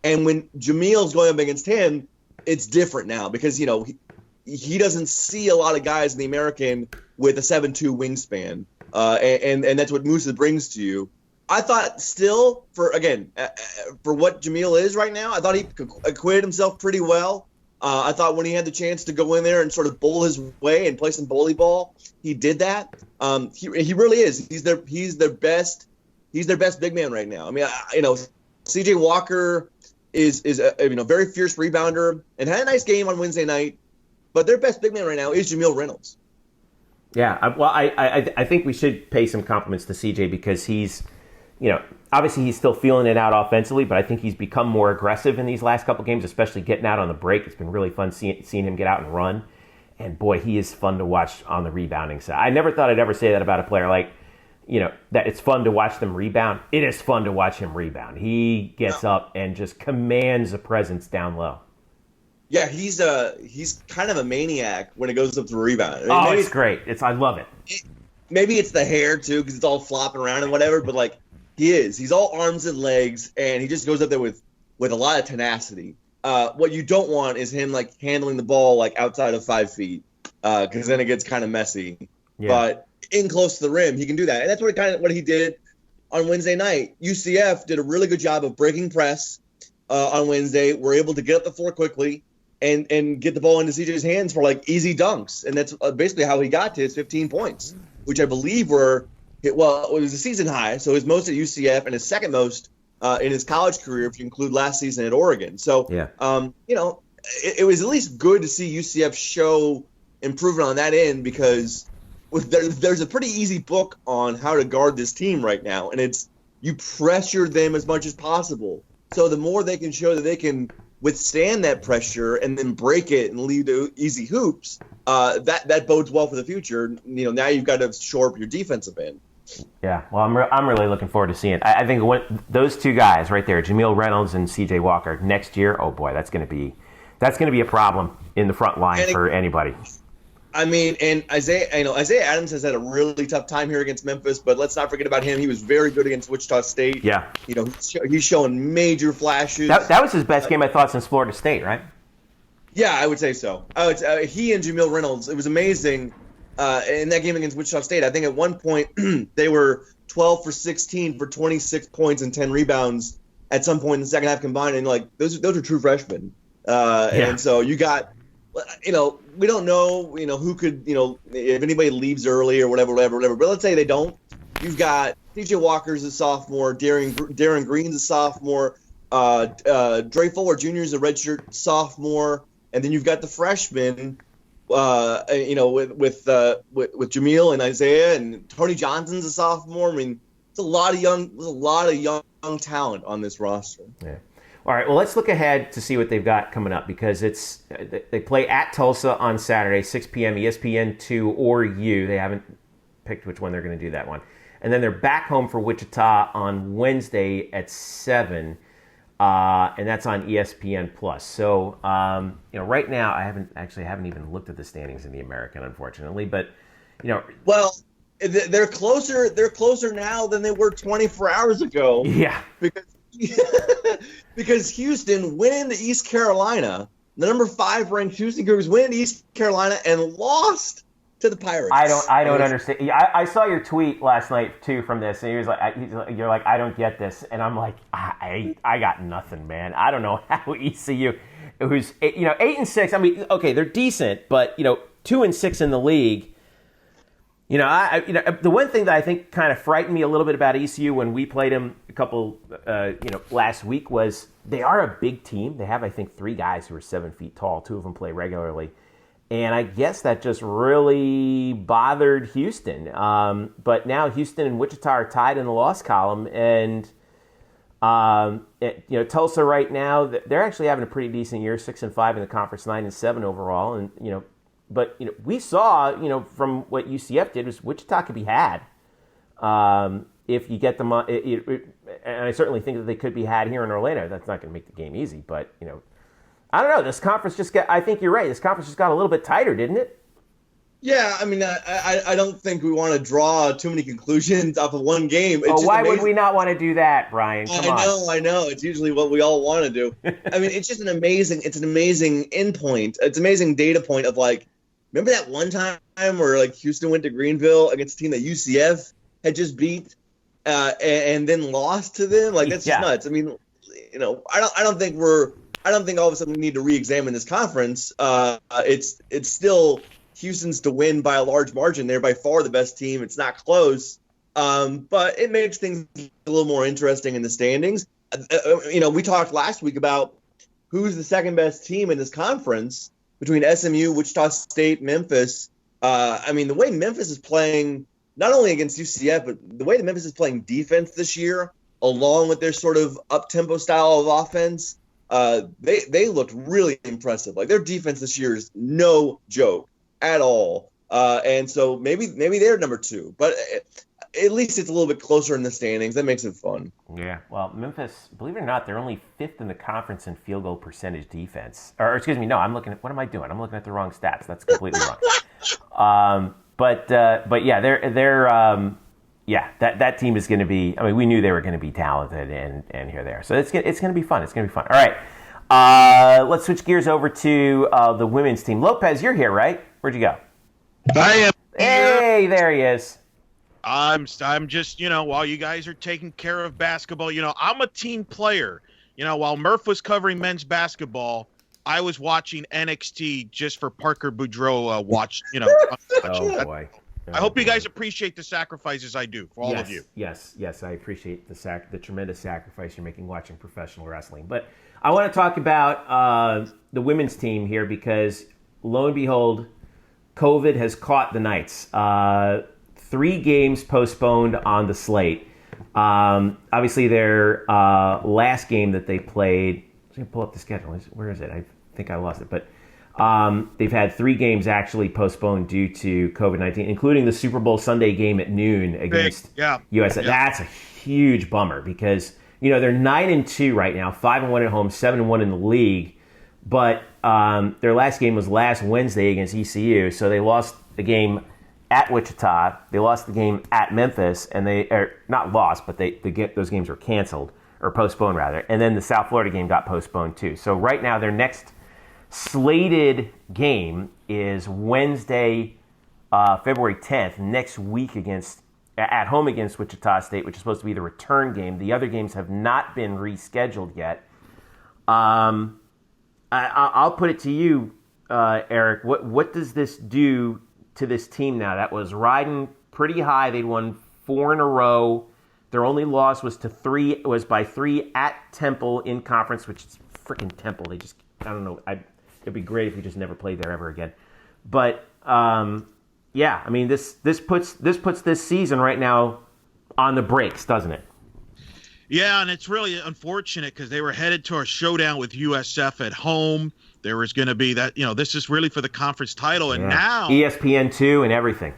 And when Jameel's going up against him, it's different now because, he doesn't see a lot of guys in the American with a 7'2" wingspan. And that's what Musa brings to you. I thought still for what Jamil is right now, I thought he acquitted himself pretty well. I thought when he had the chance to go in there and sort of bowl his way and play some volleyball, he did that. He really is. He's their best big man right now. I mean, CJ Walker is a very fierce rebounder and had a nice game on Wednesday night, but their best big man right now is Jamil Reynolds. Yeah, I think we should pay some compliments to CJ because he's, obviously he's still feeling it out offensively, but I think he's become more aggressive in these last couple games, especially getting out on the break. It's been really fun seeing him get out and run. And boy, he is fun to watch on the rebounding side. I never thought I'd ever say that about a player, like, that it's fun to watch them rebound. It is fun to watch him rebound. He gets up and just commands a presence down low. Yeah, he's kind of a maniac when it goes up to a rebound. I mean, it's great. I love it. Maybe it's the hair too, because it's all flopping around and whatever. But like, he's all arms and legs, and he just goes up there with a lot of tenacity. What you don't want is him like handling the ball like outside of 5 feet, because then it gets kind of messy. Yeah. But in close to the rim, he can do that, and that's what he did on Wednesday night. UCF did a really good job of breaking press on Wednesday. We're able to get up the floor quickly and get the ball into CJ's hands for like easy dunks, and that's basically how he got to his 15 points, which I believe it was a season high, so his most at UCF and his second most in his college career, if you include last season at Oregon. So, it was at least good to see UCF show improvement on that end, because there's a pretty easy book on how to guard this team right now, and it's you pressure them as much as possible. So the more they can show that they can withstand that pressure and then break it and lead to easy hoops, that bodes well for the future. Now you've got to shore up your defensive end. Yeah, well, I'm really looking forward to seeing it. I think those two guys right there, Jamil Reynolds and CJ Walker, next year, oh boy, that's going to be a problem in the front line for anybody. I mean, and Isaiah Adams has had a really tough time here against Memphis, but let's not forget about him. He was very good against Wichita State. Yeah, he's showing major flashes. That was his best game, I thought, since Florida State, right? Yeah, I would say so. He and Jamil Reynolds, it was amazing. In that game against Wichita State, I think at one point they were 12 for 16 for 26 points and 10 rebounds at some point in the second half combined, and like those are true freshmen. And so you got, we don't know, who could, if anybody leaves early or whatever. But let's say they don't. You've got CJ Walker's a sophomore, Darren Green's a sophomore, Dre Fuller Jr. is a redshirt sophomore, and then you've got the freshmen. With Jamil and Isaiah, and Tony Johnson's a sophomore. I mean, there's a lot of young talent on this roster. Yeah. All right. Well, let's look ahead to see what they've got coming up, because they play at Tulsa on Saturday, 6 p.m. ESPN2 or U. They haven't picked which one they're going to do that one, and then they're back home for Wichita on Wednesday at 7. And that's on ESPN Plus. So, right now I haven't even looked at the standings in the American, unfortunately. But, well, they're closer. They're closer now than they were 24 hours ago. Yeah, because Houston went into East Carolina. The number 5 ranked Houston Cougars went into East Carolina and lost to the Pirates. I don't understand. I saw your tweet last night too from this, and he was like, "You're like, I don't get this," and I'm like, I got nothing, man. I don't know how ECU, who's 8-6. I mean, okay, they're decent, but 2-6 in the league. The one thing that I think kind of frightened me a little bit about ECU when we played them a couple, last week was they are a big team. They have, I think, 3 guys who are 7 feet tall. 2 of them play regularly. And I guess that just really bothered Houston. But now Houston and Wichita are tied in the loss column. And, Tulsa right now, they're actually having a pretty decent year, 6-5 in the conference, 9-7 overall. And, but we saw, from what UCF did, was Wichita could be had if you get them. And I certainly think that they could be had here in Orlando. That's not going to make the game easy, but, I don't know. This conference I think you're right. This conference just got a little bit tighter, didn't it? Yeah, I mean, I don't think we want to draw too many conclusions off of one game. Why would we not want to do that, Brian? Come on. I know. It's usually what we all want to do. I mean, it's just an amazing endpoint. It's an amazing data point of like, remember that one time where like Houston went to Greenville against a team that UCF had just beat, and then lost to them. Like, that's just nuts. I mean, I don't think all of a sudden we need to re-examine this conference. It's still Houston's to win by a large margin. They're by far the best team. It's not close. But it makes things a little more interesting in the standings. We talked last week about who's the second best team in this conference between SMU, Wichita State, Memphis. The way Memphis is playing, not only against UCF, but the way that Memphis is playing defense this year, along with their sort of up-tempo style of offense, they looked really impressive. Like, their defense this year is no joke at all. And so maybe they're number 2. But at least it's a little bit closer in the standings. That makes it fun. Yeah. Well, Memphis, believe it or not, they're only 5th in the conference in field goal percentage defense. Or excuse me, no, what am I doing? I'm looking at the wrong stats. That's completely wrong. But yeah, that team is going to be. I mean, we knew they were going to be talented, and here they are. So it's going to be fun. It's going to be fun. All right, let's switch gears over to the women's team. Lopez, you're here, right? Where'd you go? I am. Hey, there he is. I'm just, while you guys are taking care of basketball, I'm a team player. While Murph was covering men's basketball, I was watching NXT just for Parker Boudreaux Oh, boy. I hope you guys appreciate the sacrifices I do for all of you. Yes, I appreciate the tremendous sacrifice you're making watching professional wrestling. But I want to talk about the women's team here because, lo and behold, COVID has caught the Knights. 3 games postponed on the slate. Obviously, their last game that they played, I'm going to pull up the schedule. Where is it? I think I lost it. But they've had 3 games actually postponed due to COVID-19, including the Super Bowl Sunday game at noon against USF. Yeah. That's a huge bummer because, they're 9-2 right now, 5-1 at home, 7-1 in the league. But their last game was last Wednesday against ECU, so they lost the game at Wichita. They lost the game at Memphis, and not lost, but those games were canceled or postponed rather. And then the South Florida game got postponed too. So right now their next slated game is Wednesday, February 10th, next week at home against Wichita State, which is supposed to be the return game. The other games have not been rescheduled yet. I'll put it to you, Eric. What does this do to this team now that was riding pretty high? They'd won 4 in a row. Their only loss was by 3 at Temple in conference, which is freaking Temple. They just, I don't know. It'd be great if we just never played there ever again. But yeah, I mean this puts this season right now on the brakes, doesn't it? Yeah, and it's really unfortunate because they were headed to a showdown with USF at home. There was going to be that, this is really for the conference title. And now ESPN2 and everything.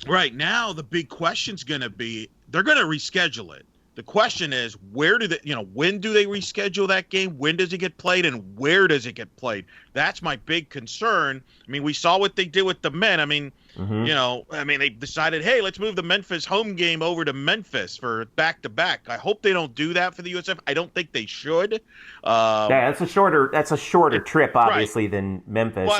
Right now, the big question's going to be, they're going to reschedule it. The question is, when do they reschedule that game? When does it get played, and where does it get played? That's my big concern. I mean, we saw what they did with the men. I mean, they decided, hey, let's move the Memphis home game over to Memphis for back-to-back. I hope they don't do that for the USF. I don't think they should. That's a shorter trip, obviously, than Memphis.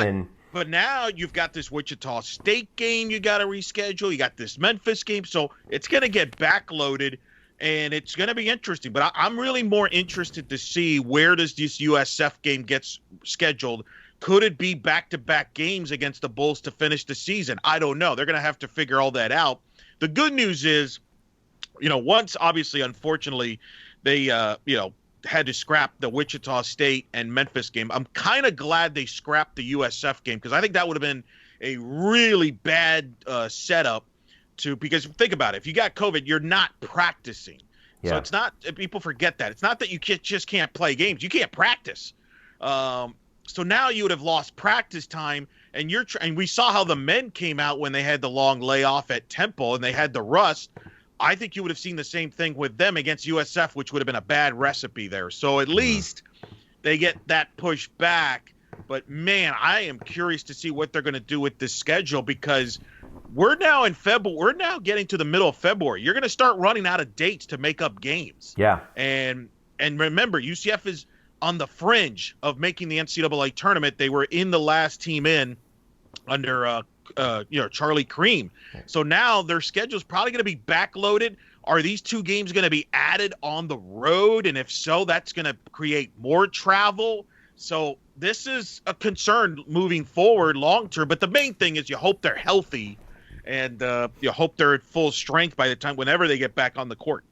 But now you've got this Wichita State game you got to reschedule. You got this Memphis game. So it's going to get backloaded. And it's going to be interesting, but I'm really more interested to see where does this USF game get scheduled. Could it be back-to-back games against the Bulls to finish the season? I don't know. They're going to have to figure all that out. The good news is, once obviously, unfortunately, they, had to scrap the Wichita State and Memphis game. I'm kind of glad they scrapped the USF game because I think that would have been a really bad setup. Because think about it, if you got COVID, you're not practicing. Yeah. So it's not, people forget that. It's not that you just can't play games. You can't practice. So now you would have lost practice time, and we saw how the men came out when they had the long layoff at Temple and they had the rust. I think you would have seen the same thing with them against USF, which would have been a bad recipe there. So at least they get that pushed back. But, man, I am curious to see what they're going to do with this schedule because we're now in February. We're now getting to the middle of February. You're going to start running out of dates to make up games. Yeah. And remember, UCF is on the fringe of making the NCAA tournament. They were in the last team in under Charlie Cream. So now their schedule is probably going to be backloaded. Are these two games going to be added on the road? And if so, that's going to create more travel. So this is a concern moving forward long term. But the main thing is you hope they're healthy and you hope they're at full strength by the time whenever they get back on the court.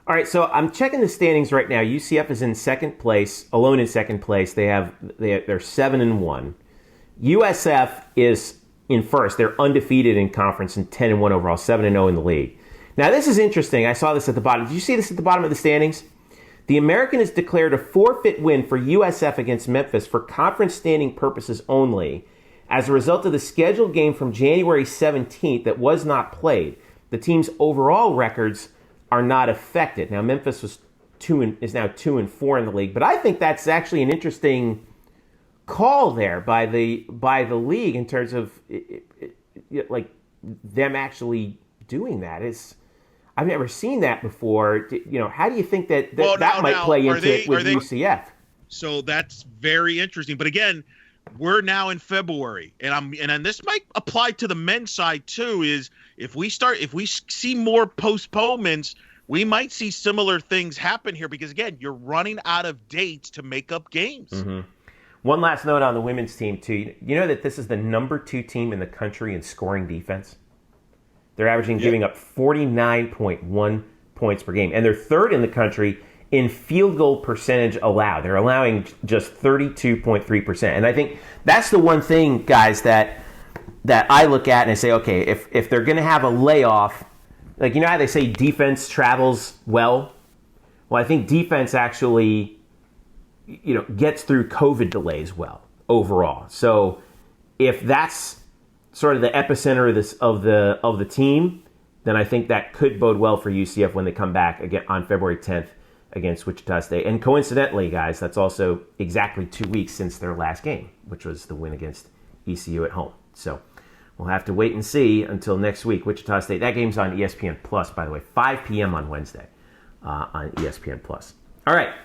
All right, so I'm checking the standings right now. UCF is in second place, alone in second place. They're 7-1. USF is in first. They're undefeated in conference and 10-1 overall, 7-0 in the league. Now, this is interesting. I saw this at the bottom. Did you see this at the bottom of the standings? The American has declared a forfeit win for USF against Memphis for conference standing purposes only as a result of the scheduled game from January 17th that was not played. The team's overall records are not affected. Now, Memphis is now 2-4 in the league, but I think that's actually an interesting call there by the league in terms of like them actually doing that. I've never seen that before. How do you think that might play into it with UCF? So that's very interesting. But again, we're now in February, and this might apply to the men's side too. Is if we see more postponements, we might see similar things happen here because again, you're running out of dates to make up games. Mm-hmm. One last note on the women's team too. You know that this is the number 2 team in the country in scoring defense. They're averaging giving up 49.1 points per game. And they're third in the country in field goal percentage allowed. They're allowing just 32.3%. And I think that's the one thing, guys, that I look at and I say, okay, if they're going to have a layoff, like, how they say defense travels well? Well, I think defense actually, gets through COVID delays well overall. So if that's sort of the epicenter of the team, then I think that could bode well for UCF when they come back again on February 10th against Wichita State. And coincidentally, guys, that's also exactly 2 weeks since their last game, which was the win against ECU at home. So we'll have to wait and see until next week. Wichita State, that game's on ESPN Plus, by the way, 5 p.m. on Wednesday on ESPN Plus. All right,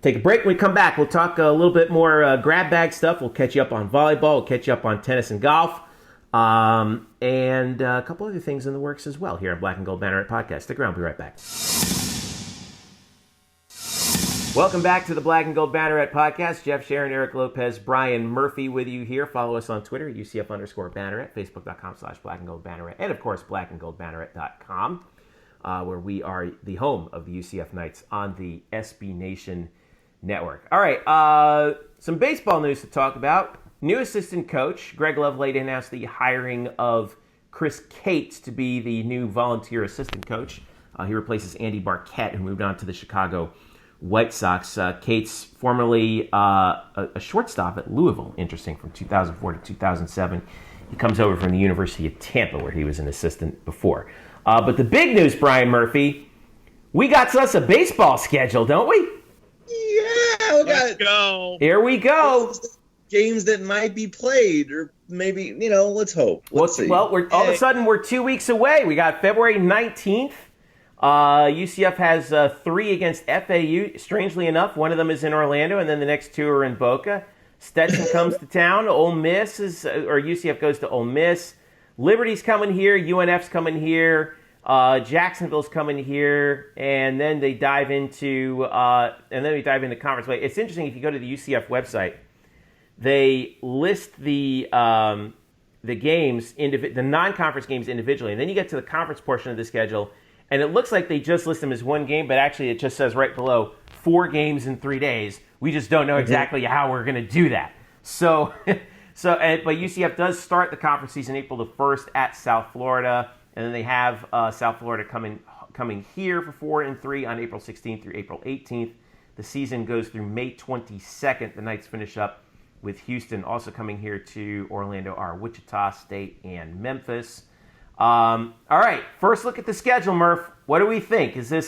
take a break. When we come back, we'll talk a little bit more grab bag stuff. We'll catch you up on volleyball. We'll catch you up on tennis and golf. And a couple other things in the works as well here on Black and Gold Banneret Podcast. Stick around. We'll be right back. Welcome back to the Black and Gold Banneret Podcast. Jeff Sharon, Eric Lopez, Brian Murphy with you here. Follow us on Twitter, UCF_Banneret, Facebook.com/Black and Gold Banneret, and of course, blackandgoldbanneret.com, where we are the home of the UCF Knights on the SB Nation Network. All right, some baseball news to talk about. New assistant coach, Greg Lovelady, announced the hiring of Chris Cates to be the new volunteer assistant coach. He replaces Andy Barquette, who moved on to the Chicago White Sox. Cates, formerly a shortstop at Louisville, interesting, from 2004 to 2007. He comes over from the University of Tampa, where he was an assistant before. But the big news, Brian Murphy, we got us a baseball schedule, don't we? Yeah, let's go. Here we go. Games that might be played, or maybe, let's hope. Let's see. Well, all of a sudden, we're 2 weeks away. We got February 19th. UCF has 3 against FAU. Strangely enough, one of them is in Orlando, and then the next 2 are in Boca. Stetson comes to town. UCF goes to Ole Miss. Liberty's coming here. UNF's coming here. Jacksonville's coming here, and then they dive into conference play. It's interesting if you go to the UCF website. They list the games, the non-conference games individually, and then you get to the conference portion of the schedule, and it looks like they just list them as one game, but actually it just says right below 4 games in 3 days. We just don't know exactly how we're going to do that. But UCF does start the conference season April the 1st at South Florida, and then they have South Florida coming here for 4 and 3 on April 16th through April 18th. The season goes through May 22nd. The Knights finish up with Houston also coming here to Orlando are Wichita State and Memphis. All right, first look at the schedule, Murph. What do we think? Is there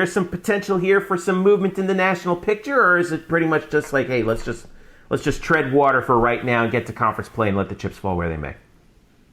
some potential here for some movement in the national picture, or is it pretty much just like, hey, let's just tread water for right now and get to conference play and let the chips fall where they may?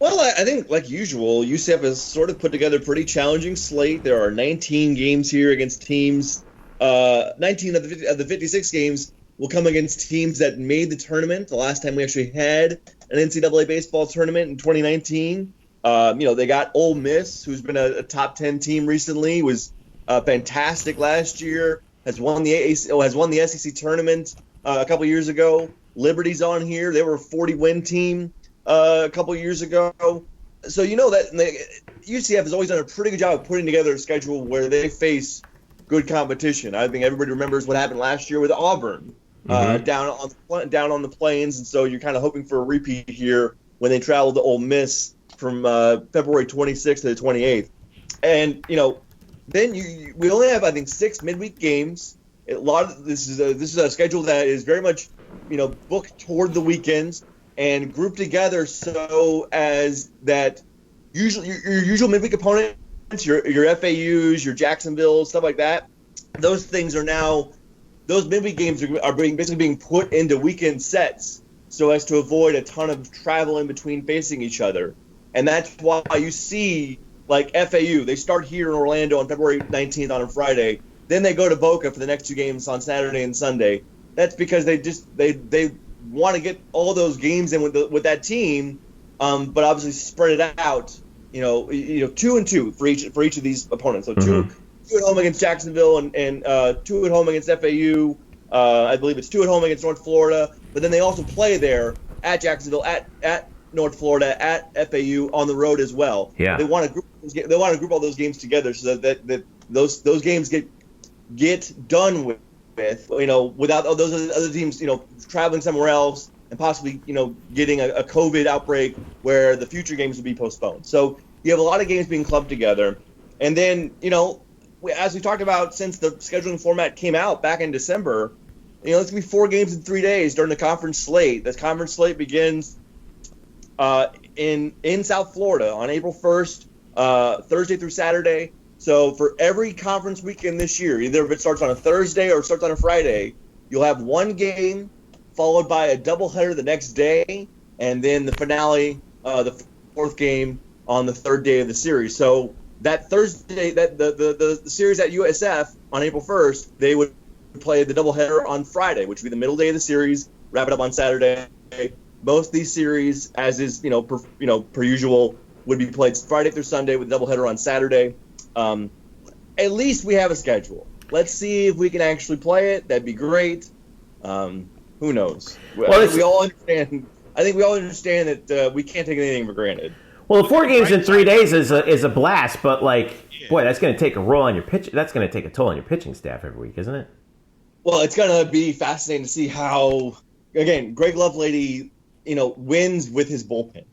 Well, I think, like usual, UCF has sort of put together a pretty challenging slate. There are 19 games here against teams. 19 of the 56 games will come against teams that made the tournament. The last time we actually had an NCAA baseball tournament in 2019. They got Ole Miss, who's been a top 10 team recently, was fantastic last year, has won the SEC tournament a couple years ago. Liberty's on here. They were a 40-win team a couple years ago. So that UCF has always done a pretty good job of putting together a schedule where they face good competition. I think everybody remembers what happened last year with Auburn down on the plains, and so you're kind of hoping for a repeat here when they travel to Ole Miss from February 26th to the 28th. And then we only have, I think, 6 midweek games. This is a schedule that is very much booked toward the weekends and grouped together so as that your usual midweek opponents, your FAUs, your Jacksonville, stuff like that, those midweek games are basically being put into weekend sets so as to avoid a ton of travel in between facing each other. And that's why you see, like, FAU, they start here in Orlando on February 19th on a Friday. Then they go to Boca for the next 2 games on Saturday and Sunday. That's because they want to get all those games in with that team, but obviously spread it out. 2 and 2 for each of these opponents. So two at home against Jacksonville and 2 at home against FAU. I believe it's 2 at home against North Florida. But then they also play there at Jacksonville, at North Florida, at FAU on the road as well. Yeah. They want to group all those games together so that those games get done with without all those other teams traveling somewhere else and possibly getting a COVID outbreak where the future games would be postponed. So you have a lot of games being clubbed together, and then as we talked about since the scheduling format came out back in December, it's gonna be 4 games in 3 days during the conference slate. The conference slate begins in South Florida on April 1st, Thursday through Saturday. So for every conference weekend this year, either if it starts on a Thursday or it starts on a Friday, you'll have 1 game followed by a doubleheader the next day, and then the finale, the 4th game on the 3rd day of the series. So that Thursday, that the series at USF on April 1st, they would play the doubleheader on Friday, which would be the middle day of the series, wrap it up on Saturday. Most of these series, as is per usual, would be played Friday through Sunday with a doubleheader on Saturday. At least we have a schedule. Let's see if we can actually play it. That'd be great. Who knows? I think we all understand that we can't take anything for granted. Well, 4 games in 3 days is a blast, but boy, that's going to take a roll on your pitch. That's going to take a toll on your pitching staff every week, isn't it? Well, it's going to be fascinating to see how, again, Greg Lovelady, wins with his bullpen.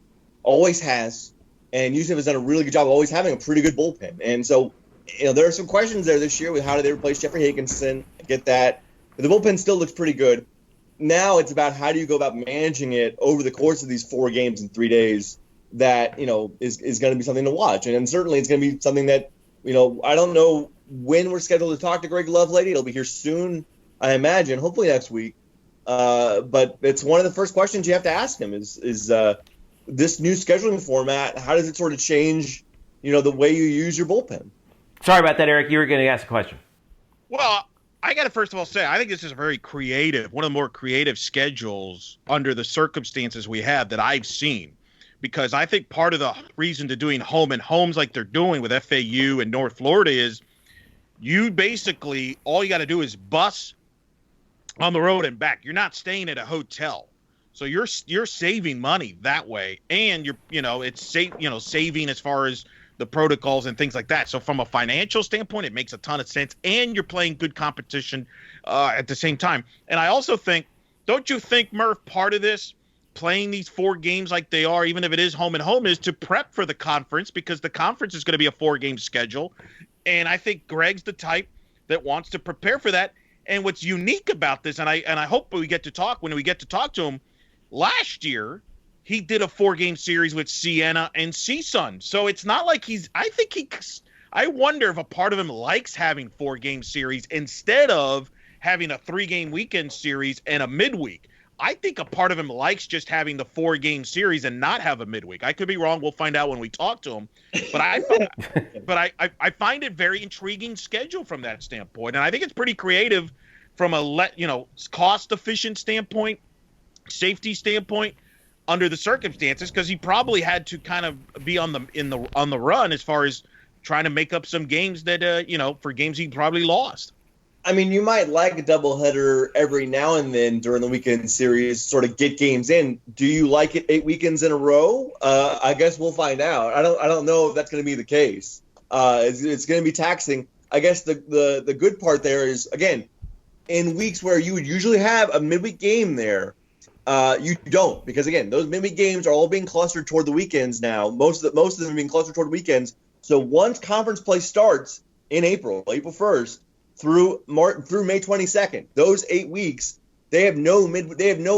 Always has. And UCF has done a really good job of always having a pretty good bullpen. And so, there are some questions there this year with how do they replace Jeffrey Higginson. I get that. But the bullpen still looks pretty good. Now it's about how do you go about managing it over the course of these 4 games in 3 days that, is going to be something to watch. And certainly it's going to be something that, I don't know when we're scheduled to talk to Greg Lovelady. It'll be here soon, I imagine, hopefully next week. But it's one of the first questions you have to ask him is this new scheduling format, how does it sort of change, the way you use your bullpen? Sorry about that, Eric. You were going to ask a question. Well, I got to first of all say, I think this is a very creative, one of the more creative schedules under the circumstances we have that I've seen. Because I think part of the reason to doing home and homes like they're doing with FAU and North Florida is you basically, all you got to do is bus on the road and back. You're not staying at a hotel. So you're saving money that way, and it's saving as far as the protocols and things like that. So from a financial standpoint, it makes a ton of sense, and you're playing good competition at the same time. And I also think, don't you think, Murph, part of this playing these 4 games like they are, even if it is home and home, is to prep for the conference, because the conference is going to be a 4-game schedule, and I think Greg's the type that wants to prepare for that. And what's unique about this, and I hope when we get to talk to him. Last year, he did a 4-game series with Siena and CSUN. So it's not like I wonder if a part of him likes having 4-game series instead of having a 3-game weekend series and a midweek. I think a part of him likes just having the 4-game series and not have a midweek. I could be wrong. We'll find out when we talk to him. But I find it very intriguing schedule from that standpoint. And I think it's pretty creative from a cost efficient standpoint, safety standpoint, under the circumstances, because he probably had to kind of be on the run as far as trying to make up some games that for games he probably lost. I mean, you might like a doubleheader every now and then during the weekend series, sort of get games in. Do you like it 8 weekends in a row? I guess we'll find out. I don't know if that's going to be the case. It's going to be taxing. I guess the good part there is, again, in weeks where you would usually have a midweek game there, you don't, because again, those midweek games are all being clustered toward the weekends now. Most of them are being clustered toward weekends. So once conference play starts in April 1st. Through May 22nd, those 8 weeks, they have no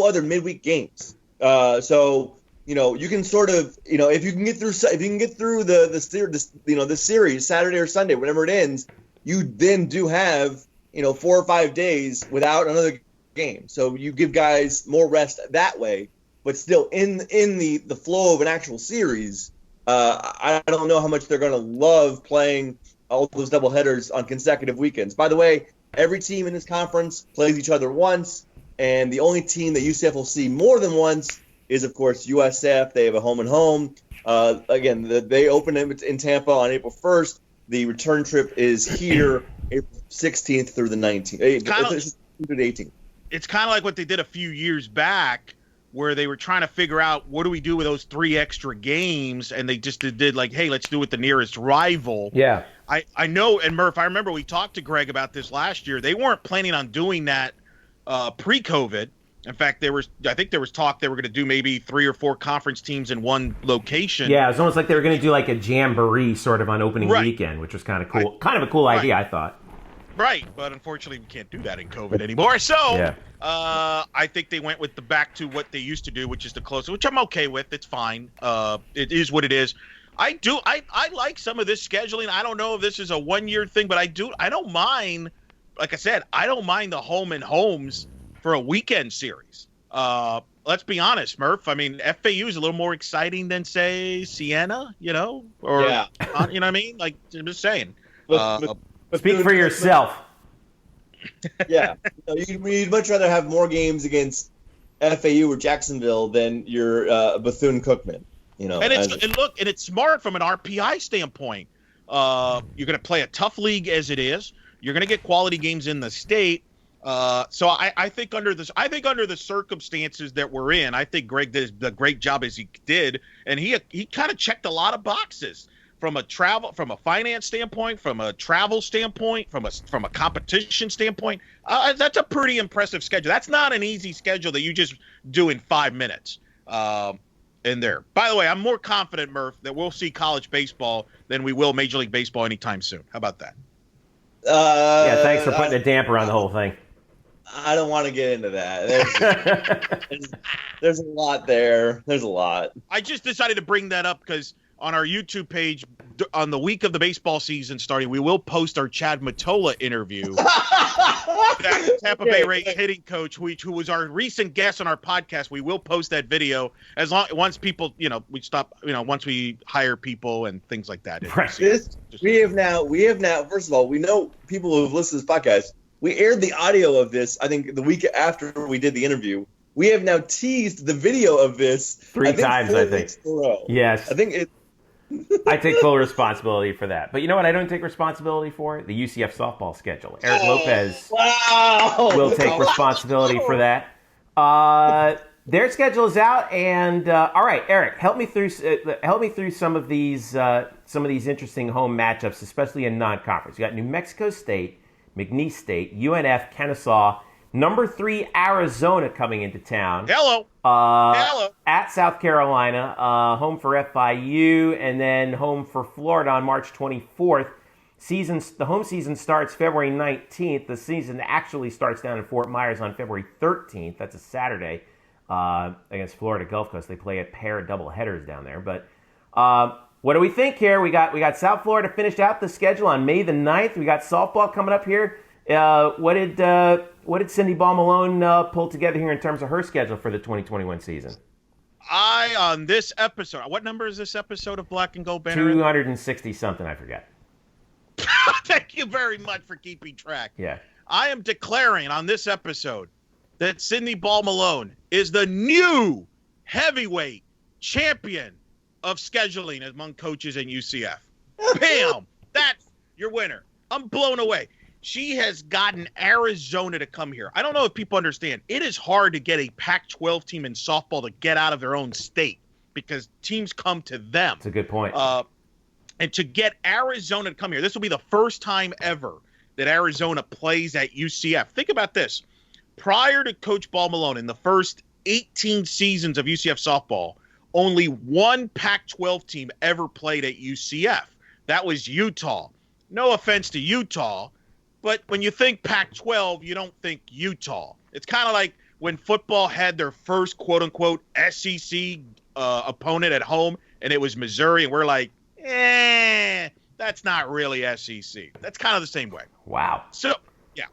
other midweek games. So you can sort of if you can get through the series Saturday or Sunday, whenever it ends, you then do have 4 or 5 days without another game. So you give guys more rest that way, but still in the flow of an actual series. I don't know how much they're going to love playing all those doubleheaders on consecutive weekends. By the way, every team in this conference plays each other once, and the only team that UCF will see more than once is, of course, USF. They have a home and home. Again, they open in Tampa on April 1st. The return trip is here April 16th through the 19th. Through the 18th. It's kind of like what they did a few years back, where they were trying to figure out what do we do with those 3 extra games, and they just did like, hey, let's do it the nearest rival. Yeah. I know, and Murph, I remember we talked to Greg about this last year. They weren't planning on doing that pre-COVID. In fact, I think there was talk they were going to do maybe 3 or 4 conference teams in one location. Yeah, it was almost like they were going to do like a jamboree sort of on opening weekend, which was kind of cool. Kind of a cool idea, I thought. Right, but unfortunately we can't do that in COVID anymore. So I think they went with the back to what they used to do, which is the closer, which I'm okay with. It's fine. It is what it is. I like some of this scheduling. I don't know if this is a 1-year thing, but I don't mind. Like I said, I don't mind the home and homes for a weekend series. Let's be honest, Murph. I mean, FAU is a little more exciting than, say, Siena, you know what I mean? Like, I'm just saying. Speak for yourself. Yeah. You'd much rather have more games against FAU or Jacksonville than your Bethune-Cookman. And it's smart from an RPI standpoint. You're going to play a tough league as it is. You're going to get quality games in the state. So I think under the circumstances that we're in, I think Greg did a great job as he did, and he kind of checked a lot of boxes from a finance standpoint, from a travel standpoint, from a competition standpoint. That's a pretty impressive schedule. That's not an easy schedule that you just do in 5 minutes. In there. By the way, I'm more confident, Murph, that we'll see college baseball than we will Major League Baseball anytime soon. How about that? Thanks for putting a damper on the whole thing. I don't want to get into that. There's a lot there. There's a lot. I just decided to bring that up because on our YouTube page, on the week of the baseball season starting, we will post our Chad Mottola interview. That Tampa Bay Rays hitting coach, who was our recent guest on our podcast. We will post that video once people, we stop, once we hire people and things like that. Right. We have now. First of all, we know people who have listened to this podcast. We aired the audio of this, I think, the week after we did the interview. We have now teased the video of this 3 times, I think. Yes. I think I take full responsibility for that. But you know what I don't take responsibility for? The UCF softball schedule. Eric Lopez will take responsibility for that. Their schedule is out, and all right, Eric, help me through some of these interesting home matchups, especially in non-conference. You got New Mexico State, McNeese State, UNF, Kennesaw, number 3 Arizona coming into town. Hello. At South Carolina, home for FIU, and then home for Florida on March 24th. The home season starts February 19th. The season actually starts down in Fort Myers on February 13th. That's a Saturday against Florida Gulf Coast. They play a pair of double headers down there. But what do we think here? We got South Florida finished out the schedule on May the 9th. We got softball coming up here. What did Cindy Ball Malone pull together here in terms of her schedule for the 2021 season? On this episode, what number is this episode of Black and Gold Banneret? 260 something, I forget. Thank you very much for keeping track. Yeah. I am declaring on this episode that Sydney Ball Malone is the new heavyweight champion of scheduling among coaches in UCF. Bam! That's your winner. I'm blown away. She has gotten Arizona to come here. I don't know if people understand. It is hard to get a Pac-12 team in softball to get out of their own state because teams come to them. That's a good point. And to get Arizona to come here, this will be the first time ever that Arizona plays at UCF. Think about this. Prior to Coach Ball Malone, in the first 18 seasons of UCF softball, only one Pac-12 team ever played at UCF. That was Utah. No offense to Utah, but when you think Pac-12, you don't think Utah. It's kind of like when football had their first quote-unquote SEC opponent at home, and it was Missouri, and we're like, that's not really SEC. That's kind of the same way. Wow. So, yeah.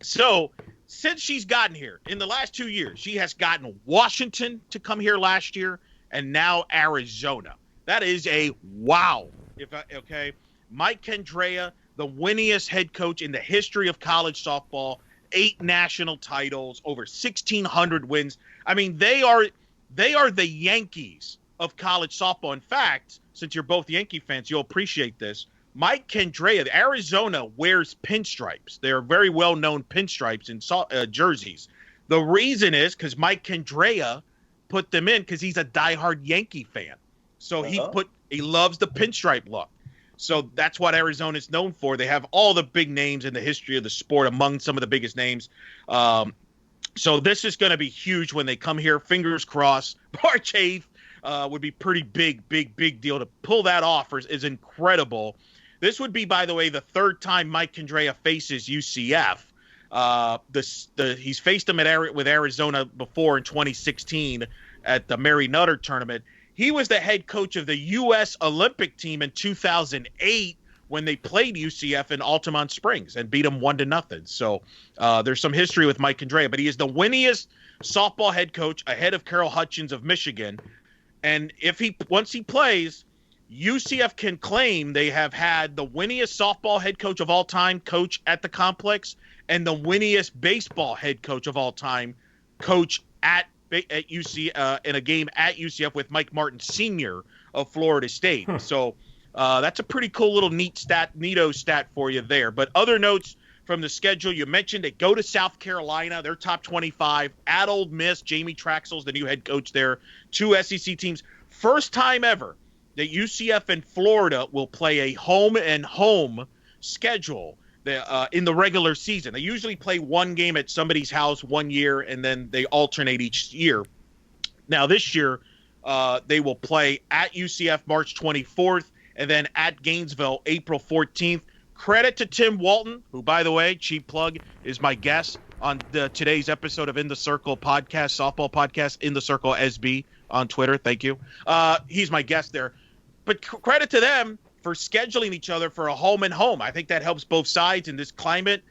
So, since she's gotten here, in the last 2 years, she has gotten Washington to come here last year, and now Arizona. That is a wow. Okay. Mike Kendrea, the winningest head coach in the history of college softball, 8 national titles, over 1,600 wins. I mean, they are the Yankees of college softball. In fact, since you're both Yankee fans, you'll appreciate this. Mike Kendrea, Arizona wears pinstripes. They are very well-known pinstripes in jerseys. The reason is because Mike Kendrea put them in because he's a diehard Yankee fan. So he loves the pinstripe look. So that's what Arizona is known for. They have all the big names in the history of the sport, among some of the biggest names. So this is going to be huge when they come here. Fingers crossed. March 8th would be pretty big deal. To pull that off is incredible. This would be, by the way, the third time Mike Kendrea faces UCF. He's faced them with Arizona before in 2016 at the Mary Nutter tournament. He was the head coach of the U.S. Olympic team in 2008 when they played UCF in Altamont Springs and beat them 1-0. So there's some history with Mike Kendrea, but he is the winningest softball head coach ahead of Carol Hutchins of Michigan. And once he plays, UCF can claim they have had the winningest softball head coach of all time coach at the complex and the winningest baseball head coach of all time coach at UC in a game at UCF with Mike Martin Sr. of Florida State. So that's a pretty cool little neato stat for you there. But other notes from the schedule, you mentioned they go to South Carolina. They're top 25. At Ole Miss, Jamie Traxel's the new head coach there. 2 SEC teams. First time ever that UCF and Florida will play a home-and-home schedule in the regular season. They usually play one game at somebody's house 1 year, and then they alternate each year. Now, this year, they will play at UCF March 24th, and then at Gainesville April 14th. Credit to Tim Walton, who, by the way, cheap plug, is my guest on today's episode of In the Circle podcast, softball podcast, In the Circle SB on Twitter. Thank you. He's my guest there. But credit to them for scheduling each other for a home and home. I think that helps both sides in this climate.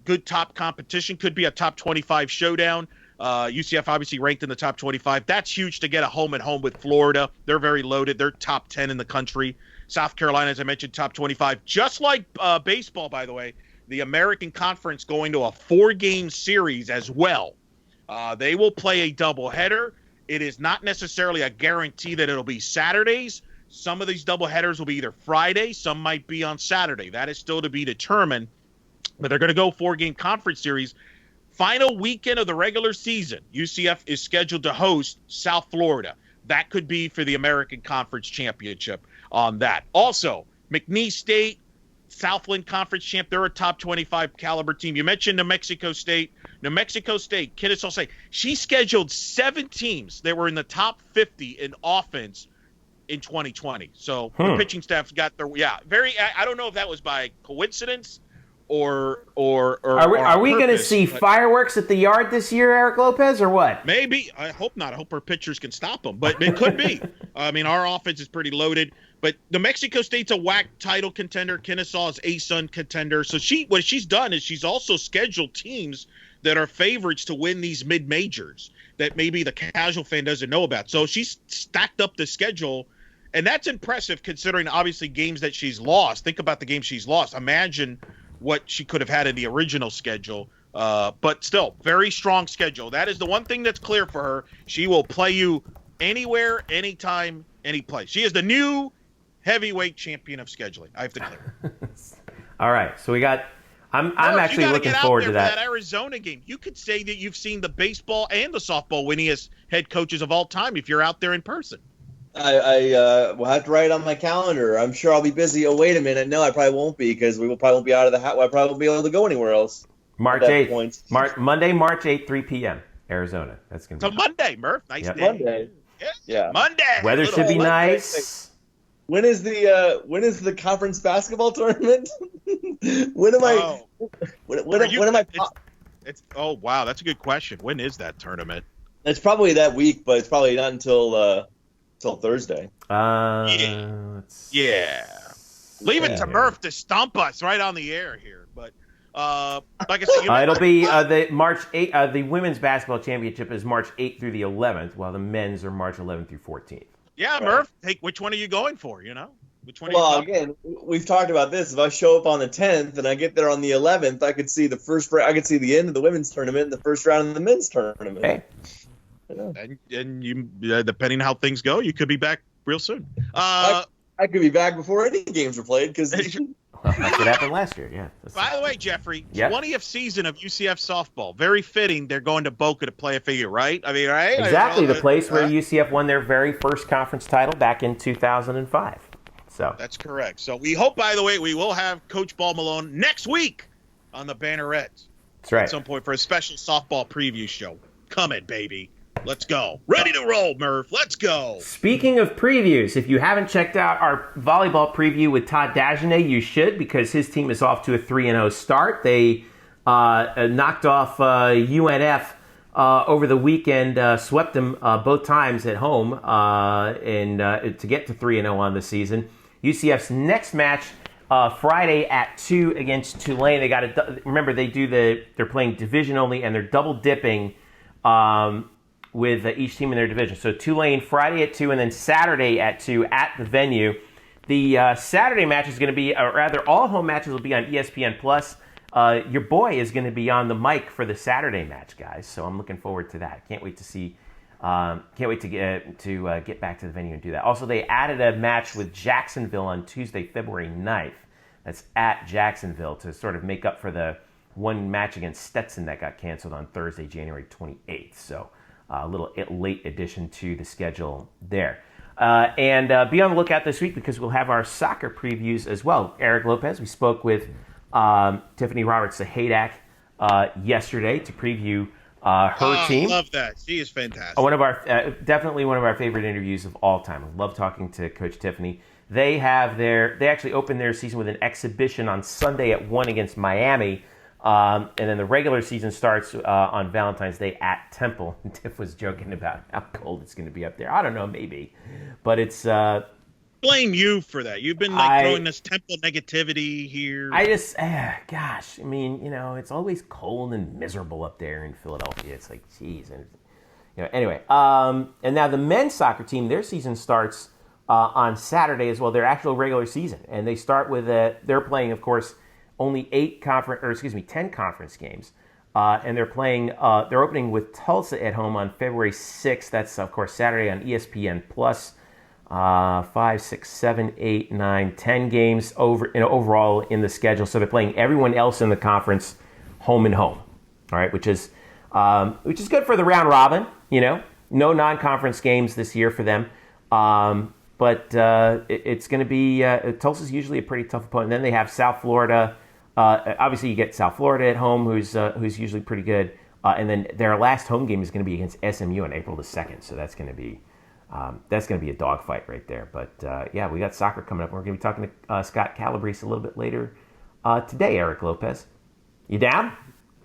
Good top competition. Could be a top 25 showdown. UCF obviously ranked in the top 25. That's huge to get a home and home with Florida. They're very loaded. They're top 10 in the country. South Carolina, as I mentioned, top 25. Just like baseball, by the way, the American Conference going to a 4-game series as well. They will play a doubleheader. It is not necessarily a guarantee that it'll be Saturdays. Some of these doubleheaders will be either Friday. Some might be on Saturday. That is still to be determined. But they're going to go 4-game conference series. Final weekend of the regular season, UCF is scheduled to host South Florida. That could be for the American Conference Championship on that. Also, McNeese State, Southland Conference champ. They're a top 25 caliber team. You mentioned New Mexico State. New Mexico State, Kennesaw State. She scheduled 7 teams that were in the top 50 in offense in 2020. So the pitching staff's got their I don't know if that was by coincidence or are we going to see fireworks at the yard this year, Eric Lopez, or what? Maybe. I hope not. I hope our pitchers can stop them, but it could be. I mean, our offense is pretty loaded. But New Mexico State's a WAC title contender. Kennesaw is ASUN contender. So what she's done is she's also scheduled teams that are favorites to win these mid-majors that maybe the casual fan doesn't know about. So she's stacked up the schedule, and that's impressive considering obviously games that she's lost. Think about the games she's lost. Imagine what she could have had in the original schedule. But still, very strong schedule. That is the one thing that's clear for her. She will play you anywhere, anytime, any place. She is the new heavyweight champion of scheduling. I have to clear. All right, so we got. I'm actually looking forward to that. For that Arizona game. You could say that you've seen the baseball and the softball winningest head coaches of all time if you're out there in person. I will have to write it on my calendar. I'm sure I'll be busy. Oh, wait a minute. No, I probably won't be because probably won't be out of the house. I probably won't be able to go anywhere else. March 8th. Monday, March 8th, 3 p.m. Arizona. That's going to be. It's a Monday, Murph. Nice day. Monday. Yeah. Monday. Weather should be nice. When is the conference basketball tournament? When am I? When am I? Oh wow, that's a good question. When is that tournament? It's probably that week, but it's probably not until Thursday. Yeah. Leave it to Murph to stump us right on the air here. But like I said, it'll be the March 8th. The women's basketball championship is March 8th through the 11th, while the men's are March 11th through 14th. Yeah, right. Murph, which one are you going for? You know, which one? Well, again, we've talked about this. If I show up on the 10th and I get there on the 11th, I could see the first. I could see the end of the women's tournament and the first round of the men's tournament. Hey. And you, depending on how things go, you could be back real soon. I could be back before any games were played because that's what happened last year. Yeah. By the way, Jeffrey, 20th season of UCF softball. Very fitting. They're going to Boca to play a figure, right? I mean, right? Exactly, the place where UCF won their very first conference title back in 2005. So that's correct. So we hope, by the way, we will have Coach Ball Malone next week on the Bannerets. That's right. At some point for a special softball preview show. Coming, baby. Let's go. Ready to roll, Murph. Let's go. Speaking of previews, if you haven't checked out our volleyball preview with Todd Dagenet, you should, because his team is off to a 3-0 start. They knocked off UNF over the weekend, swept them both times at home and to get to 3-0 on the season. UCF's next match Friday at 2 against Tulane. They got to remember they're playing division only and they're double dipping with each team in their division. So Tulane Friday at 2 and then Saturday at 2 at the venue. The Saturday match is going to be, or rather all home matches will be on ESPN+. Your boy is going to be on the mic for the Saturday match, guys. So I'm looking forward to that. Can't wait to see. Can't wait to get back to the venue and do that. Also, they added a match with Jacksonville on Tuesday, February 9th. That's at Jacksonville to sort of make up for the one match against Stetson that got canceled on Thursday, January 28th. So a little late addition to the schedule there. And be on the lookout this week because we'll have our soccer previews as well. Eric Lopez, we spoke with Tiffany Roberts-Sahadak yesterday to preview her team. I love that. She is fantastic. Definitely one of our favorite interviews of all time. I love talking to Coach Tiffany. They actually opened their season with an exhibition on Sunday at 1 against Miami. And then the regular season starts on Valentine's Day at Temple. Tiff was joking about how cold it's going to be up there. I don't know, maybe. But it's... blame you for that. You've been throwing this Temple negativity here. Gosh. I mean, it's always cold and miserable up there in Philadelphia. It's like, geez. And, anyway. And now the men's soccer team, their season starts on Saturday as well, their actual regular season. And they start with, they're playing, of course, only 10 conference games. And they're opening with Tulsa at home on February 6th. That's, of course, Saturday on ESPN+. 5, 6, 7, 8, 9, 10 games overall in the schedule. So they're playing everyone else in the conference home and home. All right, which is good for the round robin. No non-conference games this year for them. But it's going to be Tulsa's usually a pretty tough opponent. And then they have South Florida. Obviously, you get South Florida at home, who's usually pretty good. And then their last home game is going to be against SMU on April the 2nd. So that's going to be a dogfight right there. But we got soccer coming up. We're going to be talking to Scott Calabrese a little bit later today. Eric Lopez, you down?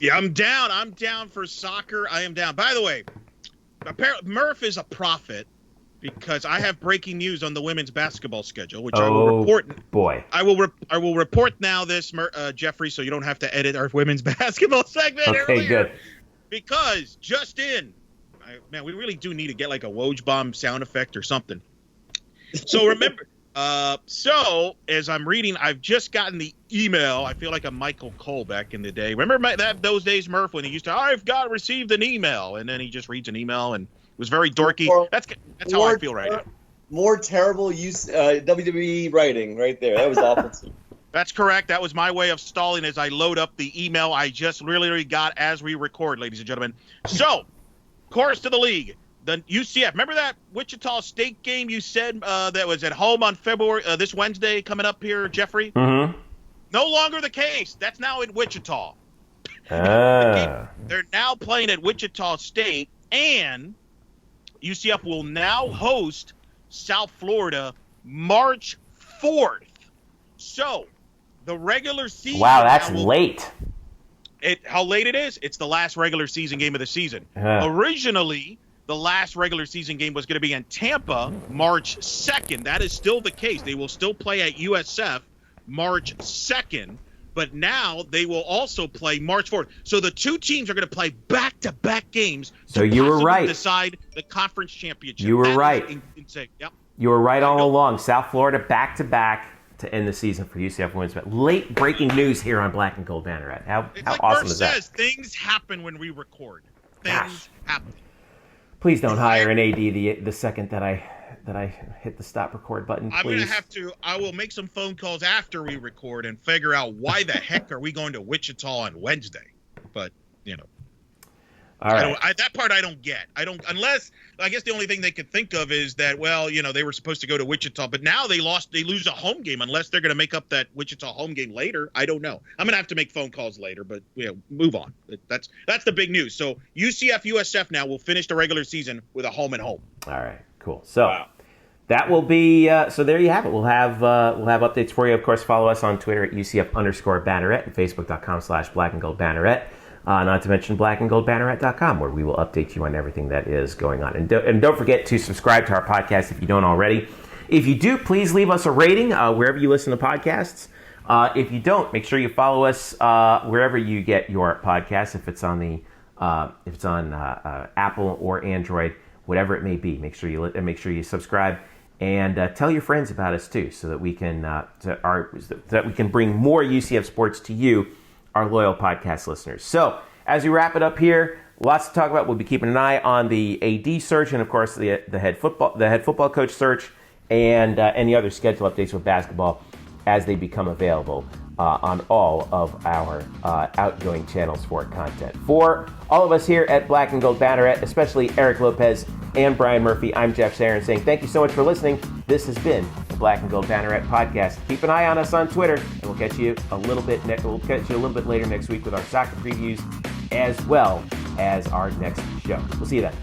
Yeah, I'm down. I'm down for soccer. I am down. By the way, apparently Murph is a prophet. Because I have breaking news on the women's basketball schedule, which I will report. Boy, I will report now this, Jeffrey, so you don't have to edit our women's basketball segment. Okay, good. Because we really do need to get like a Woj bomb sound effect or something. So So as I'm reading, I've just gotten the email. I feel like a Michael Cole back in the day. Remember those days, Murph, when he used to, I've received an email, and then he just reads an email, and it was very dorky. That's how I feel right now. More terrible WWE writing right there. That was awful too. That's correct. That was my way of stalling as I load up the email I just really got as we record, ladies and gentlemen. So, chorus to the league. The UCF, remember that Wichita State game you said that was at home on this Wednesday coming up here, Jeffrey? Mm-hmm. No longer the case. That's now in Wichita. They're now playing at Wichita State, and UCF will now host South Florida March 4th. So, the regular season... Wow, that's late. How late it is? It's the last regular season game of the season. Originally... the last regular season game was going to be in Tampa March 2nd. That is still the case. They will still play at USF March 2nd, but now they will also play March 4th. So the two teams are going to play back-to-back games so you were right. Decide the conference championship. You were right. Insane. Yep. You were right all along. South Florida back-to-back to end the season for UCF women's. Late breaking news here on Black and Gold Banneret. How like awesome Murph is that? says, things happen when we record. Things happen. Please don't hire an AD the second that I hit the stop record button, please. I'm going to have to, I will make some phone calls after we record and figure out why the heck are we going to Wichita on Wednesday. But, All right. That part I don't get. Unless, I guess the only thing they could think of is that, well, they were supposed to go to Wichita, but now they lose a home game unless they're going to make up that Wichita home game later. I don't know. I'm going to have to make phone calls later, but move on. That's the big news. So UCF USF now will finish the regular season with a home and home. All right, cool. So that will be, so there you have it. We'll have updates for you. Of course, follow us on Twitter at UCF_Banneret and Facebook.com/BlackandGoldBanneret. Not to mention blackandgoldbanneret.com, where we will update you on everything that is going on. And don't forget to subscribe to our podcast if you don't already. If you do, please leave us a rating wherever you listen to podcasts. If you don't, make sure you follow us wherever you get your podcasts. If it's on Apple or Android, whatever it may be, make sure you subscribe and tell your friends about us too, so that we can bring more UCF sports to you, our loyal podcast listeners. So, as we wrap it up here, lots to talk about. We'll be keeping an eye on the AD search and, of course, the head football coach search and any other schedule updates with basketball as they become available on all of our outgoing channels for content. For all of us here at Black and Gold Banneret, especially Eric Lopez and Brian Murphy, I'm Jeff Sharon saying thank you so much for listening. This has been the Black and Gold Banneret Podcast. Keep an eye on us on Twitter, and we'll catch you a little bit later next week with our soccer previews as well as our next show. We'll see you then.